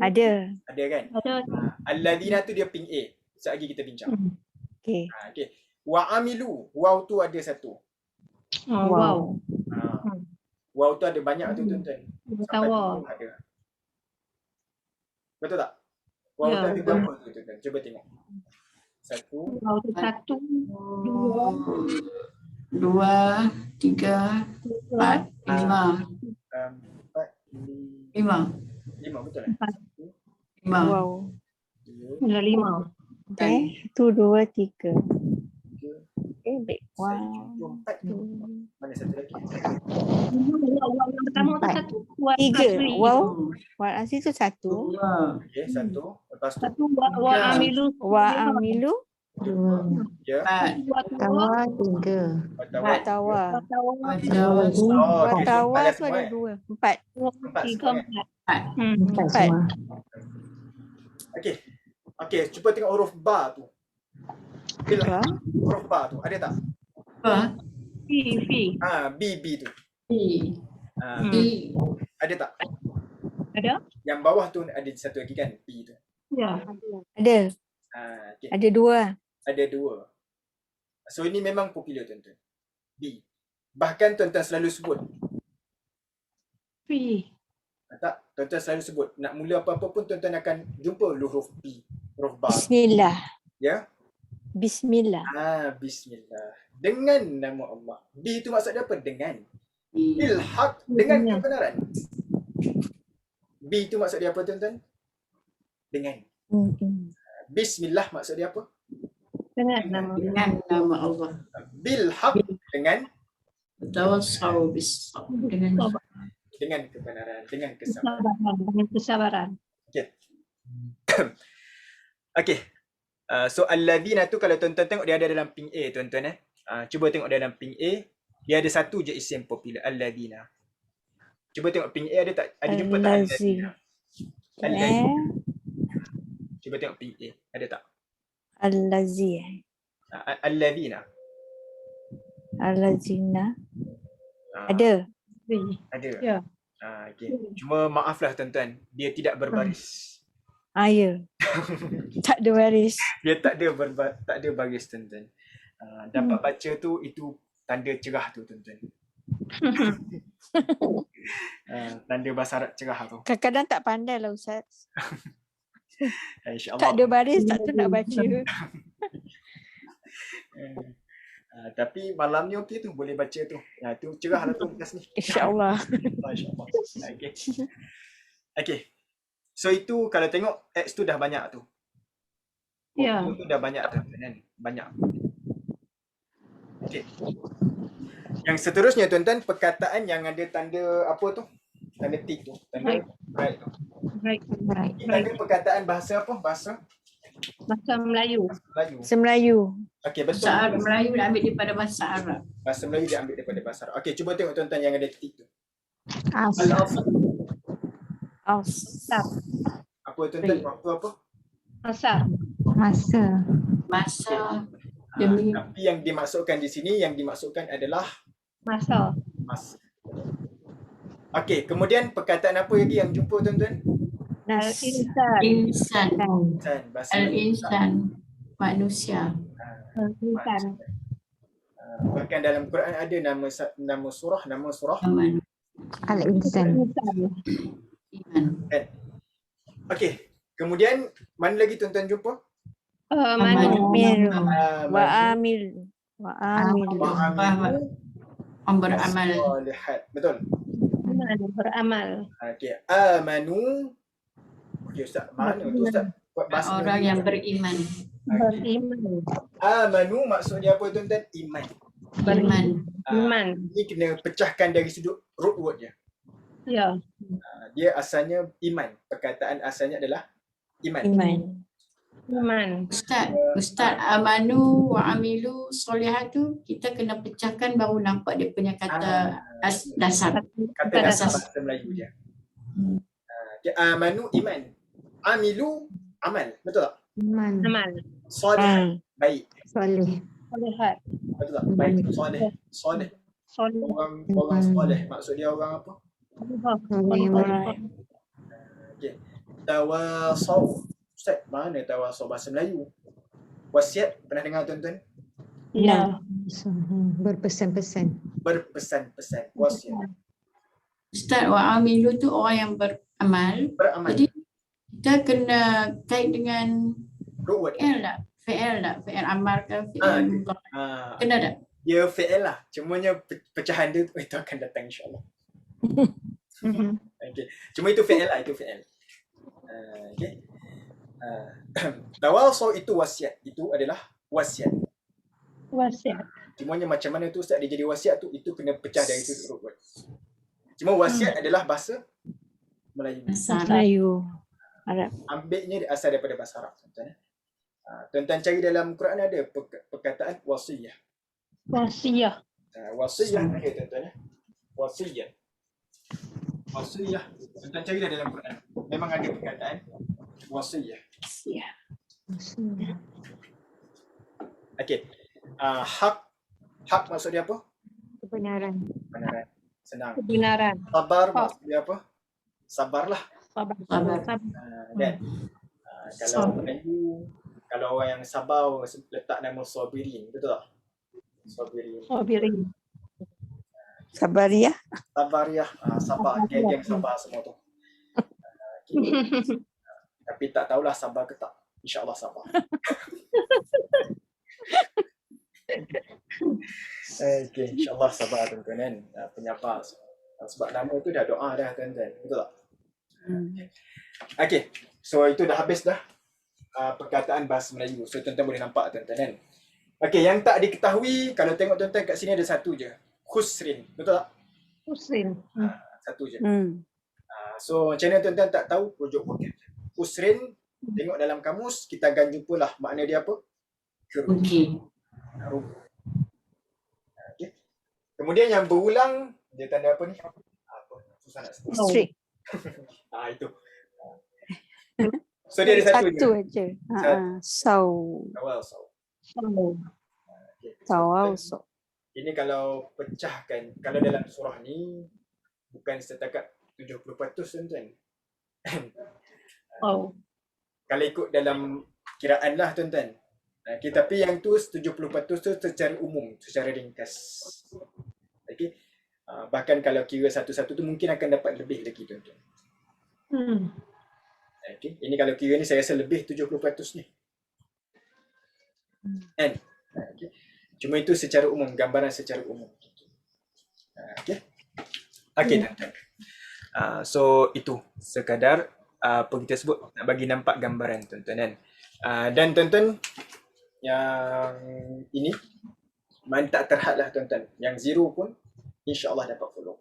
Ada. ada kan? Ada. Alladzina tu dia ping A. Sekejap lagi kita bincang. Okey. Okey. Wa amilu. Waw tu ada satu. Wow. Waw tu ada banyak tu tuan-tuan. Tawa. Ada. Betul tak? Waw Ya, tu ada betul. berapa tu tuan-tuan? Cuba tengok. Satu. Wow tu satu. Dua. 2, 3, 4, 5. Empat, lima betul lah. Empat. 5. Wow. Dua, Lima. Okay. 1, 2, 3. tiga, Baik. saya Wow. jumpa empat. Mana satu lagi? Wow yang pertama tu satu. Wow. 3. Asli. Wow. Wal asli tu 1. 2. Okey, satu. Lepas tu Satu wa amilu. Wa amilu. 2. ya. 4. Dua Tawa 3. Tawa. Tawa. Tawa. Oh, okey. Tawa Soalan tu semua, ada 2. 4. Empat Tiga semua, empat. 4 semua. Okey. Okey, cuba tengok huruf ba tu. Bila huruf ba tu ada tak? Fi. B tu. B. B. Ada tak? Ada? Yang bawah tu ada satu lagi kan? B tu. Ya. Ada. Okey. Ada 2. Ada dua. So ini memang popular tuan-tuan. B. Bahkan tuan-tuan selalu sebut. Fi. Tak? Tuan-tuan selalu sebut. Nak mula apa-apa pun tuan-tuan akan jumpa huruf B. Huruf ba. Bismillah. Ya? Bismillah. Bismillah. Dengan nama Allah. B tu maksud dia apa? Dengan. B. Bil haq. Dengan kebenaran. B tu maksud dia apa tuan-tuan? Dengan. Bismillah maksud dia apa? Dengan nama. Dengan nama Allah. Bil haq. Dengan. Tawassau bis. Dengan dengan kebenaran, dengan kesabaran. Kesabaran. Dengan kesabaran. Okey. So alladzina tu kalau tuan-tuan tengok dia ada dalam ping A tuan-tuan cuba tengok dalam ping A, dia ada satu je isim popular alladzina. Cuba tengok ping A ada tak? Ada jumpa tak Allazi. alladzina? Alladzina. Eh, Cuba tengok ping A, ada tak? Allazi. Alladzina. Allazina. Ah, Ada. Ada. Ya. Okay. Cuma maaflah tuan-tuan, dia tidak berbaris. Ya. Tak ada baris. Dia tak ada baris tuan-tuan. Dapat baca tu itu tanda cerah tu tuan-tuan. Tanda bahasa Arab cerah tu. Kadang-kadang tak pandai lah Ustaz. InsyaAllah. Tak ada baris, tak tahu nak baca. Tapi malam ni okey tu, boleh baca tu. Tu cerah lah tu kelas ni. InsyaAllah. InsyaAllah. Okay. Okay. So itu kalau tengok X tu dah banyak tu. Ya. Tu dah banyak tu kan. Banyak. Okay. Yang seterusnya tuan-tuan, perkataan yang ada tanda apa tu? Tanda tik tu. Tanda right tu. Right. Right. Tanda perkataan bahasa apa? Bahasa Bahasa Melayu. Melayu. Semelayu. Okey, betul. Bahasa Arab Melayu dah ambil daripada bahasa Arab. Bahasa Melayu dia ambil daripada bahasa Arab. Okey, cuba tengok tuan-tuan yang ada tik tu. As. Al-asr. Aus. Apa tuan-tuan? Waktu apa? Asar. Masa. Masa demi Tapi yang dimaksudkan di sini, yang dimaksudkan adalah Masa. masa. Okey, kemudian perkataan apa lagi yang jumpa tuan-tuan? Nas. Al-insan. insan. Insan, bahasa Melayu. Al-insan. Manusia. Al-insan. Bahkan dalam Quran ada nama surah Aman. Al-insan. Al-insan. Iman. Okey, kemudian mana lagi tuan-tuan jumpa? Manu. Amiru. Wa Amanu amil. Wa amil. wa amilu Orang beramal. as-solihat. Betul. Manu. Beramal. Okey, amanu. Okey Ustaz, mana tu Ustaz? Buat bahasa Orang Melayu. yang beriman. Beriman. Amanu maksudnya apa tuan-tuan? Iman. Beriman. Iman. Ini kena pecahkan dari sudut root word dia. Ya. Dia asalnya iman. Perkataan asalnya adalah iman. Iman. Iman. Ustaz amanu wa amilu solihat tu kita kena pecahkan baru nampak dia punya kata dasar. Kata dasar bahasa Melayu dia. Okay, amanu iman. Amilu amal. Betul tak? Iman. Amal. Soleh baik. Soleh. Solehat. Betul tak? Baik. Soleh. Soleh. Soleh. Orang soleh. Maksud dia orang apa? Alright. Okay. Tawasau. Ustaz, mana tawasau bahasa Melayu? Wasiat, pernah dengar tuan-tuan? Ya. Berpesan-pesan. Berpesan-pesan. Wasiat. Ustaz wa amilu tu orang yang beramal. Beramal. Jadi kita kena kait dengan Root word. fi'il tak? Fi'il tak? Fi'il amar ke fi'il mudhari'? Kena tak? Dia fi'il lah. Cumanya pecahan dia itu akan datang insyaAllah. Okay. Cuma itu fi'il lah. Itu fi'il. Okay. Tawasau itu wasiat. Itu adalah wasiat. Wasiat. Cumanya macam mana tu Ustaz dia jadi wasiat tu, itu kena pecah dari itu root word. Cuma wasiat adalah bahasa Melayu. Bahasa Arab. Melayu. Arab. Ambilnya asal daripada bahasa Arab. Tuan-tuan. Tuan-tuan cari dalam Quran ada perkataan wasiyah. Wasiat. Wasiyah ada tuan-tuan. Wasiyah. Wasiyah. Tuan-tuan cari dalam Quran. Memang ada perkataan wasiyah. Ya. Okey. Hak maksud dia apa? Kebenaran. Kebenaran. Senang. Kebenaran. Sabar maksud dia apa? Sabarlah. Sabar. Sabar. Dan kalau Melayu, kalau orang yang sabar letak nama sabirin, betul tak? Sabirin. Sabirin. Sabariyah. Sabariyah. Sabar. Geng-geng sabar semua tu. Okay. Tapi tak tahulah sabar ke tak. InsyaAllah sabar. Okay, insyaAllah sabar tuan-tuan kan. Penyapa. Sebab nama tu dah doa dah tuan-tuan. Betul tak? Okay. So itu dah habis dah perkataan bahasa Melayu. So tuan-tuan boleh nampak tuan-tuan kan. Okay, yang tak diketahui, kalau tengok tuan-tuan kat sini ada satu je. Khusrin. Betul tak? Muslim. Satu je. So macam mana tuan-tuan tak tahu projek vocab? Usrin, tengok dalam kamus, kita akan jumpalah makna dia apa? Keruh. Okey. Okay. Kemudian yang berulang, dia tanda apa ni? Apa? Susah nak sebut. Strict. Itu. So dia ada satu je. Satu aja. Saw. Awal, so. Okay. Tawawso. Ini kalau pecahkan, kalau dalam surah ni bukan setakat 70% tuan-tuan. Oh. Kalau ikut dalam kiraan lah tuan-tuan. Okay, tapi yang tu 70% tu secara umum, secara ringkas. Okay. Bahkan kalau kira satu-satu tu mungkin akan dapat lebih lagi tuan-tuan. Okay. Ini kalau kira ni saya rasa lebih 70% ni. Kan? Okay. Cuma itu secara umum, gambaran secara umum. Okay. Okay tuan-tuan. So itu sekadar apa kita sebut, nak bagi nampak gambaran tuan-tuan kan. Dan tuan-tuan yang ini tak terhad lah tuan-tuan. Yang zero pun insya-Allah dapat follow.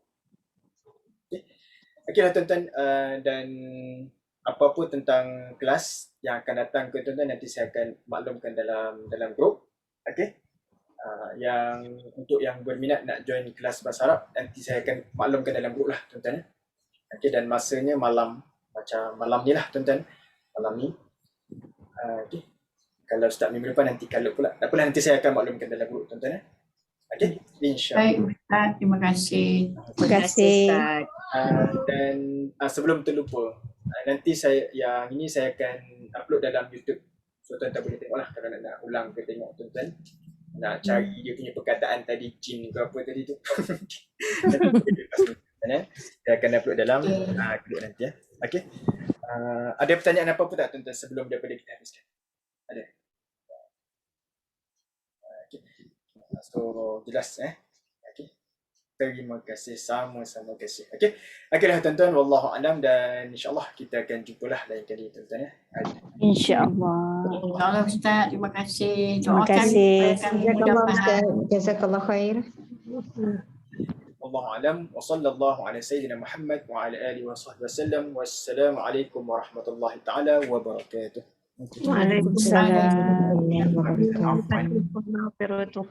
Okay. Okay lah tuan-tuan, dan apa-apa tentang kelas yang akan datang ke tuan-tuan nanti saya akan maklumkan dalam grup. Okay. Yang untuk yang berminat nak join kelas bahasa Arab nanti saya akan maklumkan dalam grup lah tuan-tuan. Okay, dan masanya malam, macam malam ni lah tuan-tuan, malam ni. Okay. Kalau start minggu depan nanti kalau pula, tak apalah, nanti saya akan maklumkan dalam grup tuan-tuan. Okay, insya-Allah. Baik Ustaz, terima kasih. Terima kasih. Dan sebelum terlupa, nanti saya yang ini saya akan upload dalam YouTube. So tuan-tuan boleh tengok lah kalau nak ulang ke tengok tuan-tuan. Nak cari dia punya perkataan tadi, jin ke apa tadi tu. Saya akan upload dalam grup nanti ya. Okay. Ada pertanyaan apa-apa tak tuan-tuan sebelum daripada kita habiskan? Ada? Okay. So jelas Okay. Terima kasih, sama-sama kasih. Okay. Okay dah tuan-tuan, wallahu alam, dan insya-Allah kita akan jumpalah lain kali tuan-tuan ya. InsyaAllah. InsyaAllah Ustaz, terima kasih. Terima Doakan kasih. supaya kami mudah Jazakallah faham. Ustaz. Jazakallah khair. Wallahu alam, wa sallallahu ala sayyidina Muhammad wa ala alihi wa sahbihi wasallam. Wassalamualaikum warahmatullahi taala wabarakatuh. Waalaikumsalam. Waalaikumsalam. Warahmatullahi wabarakatuh.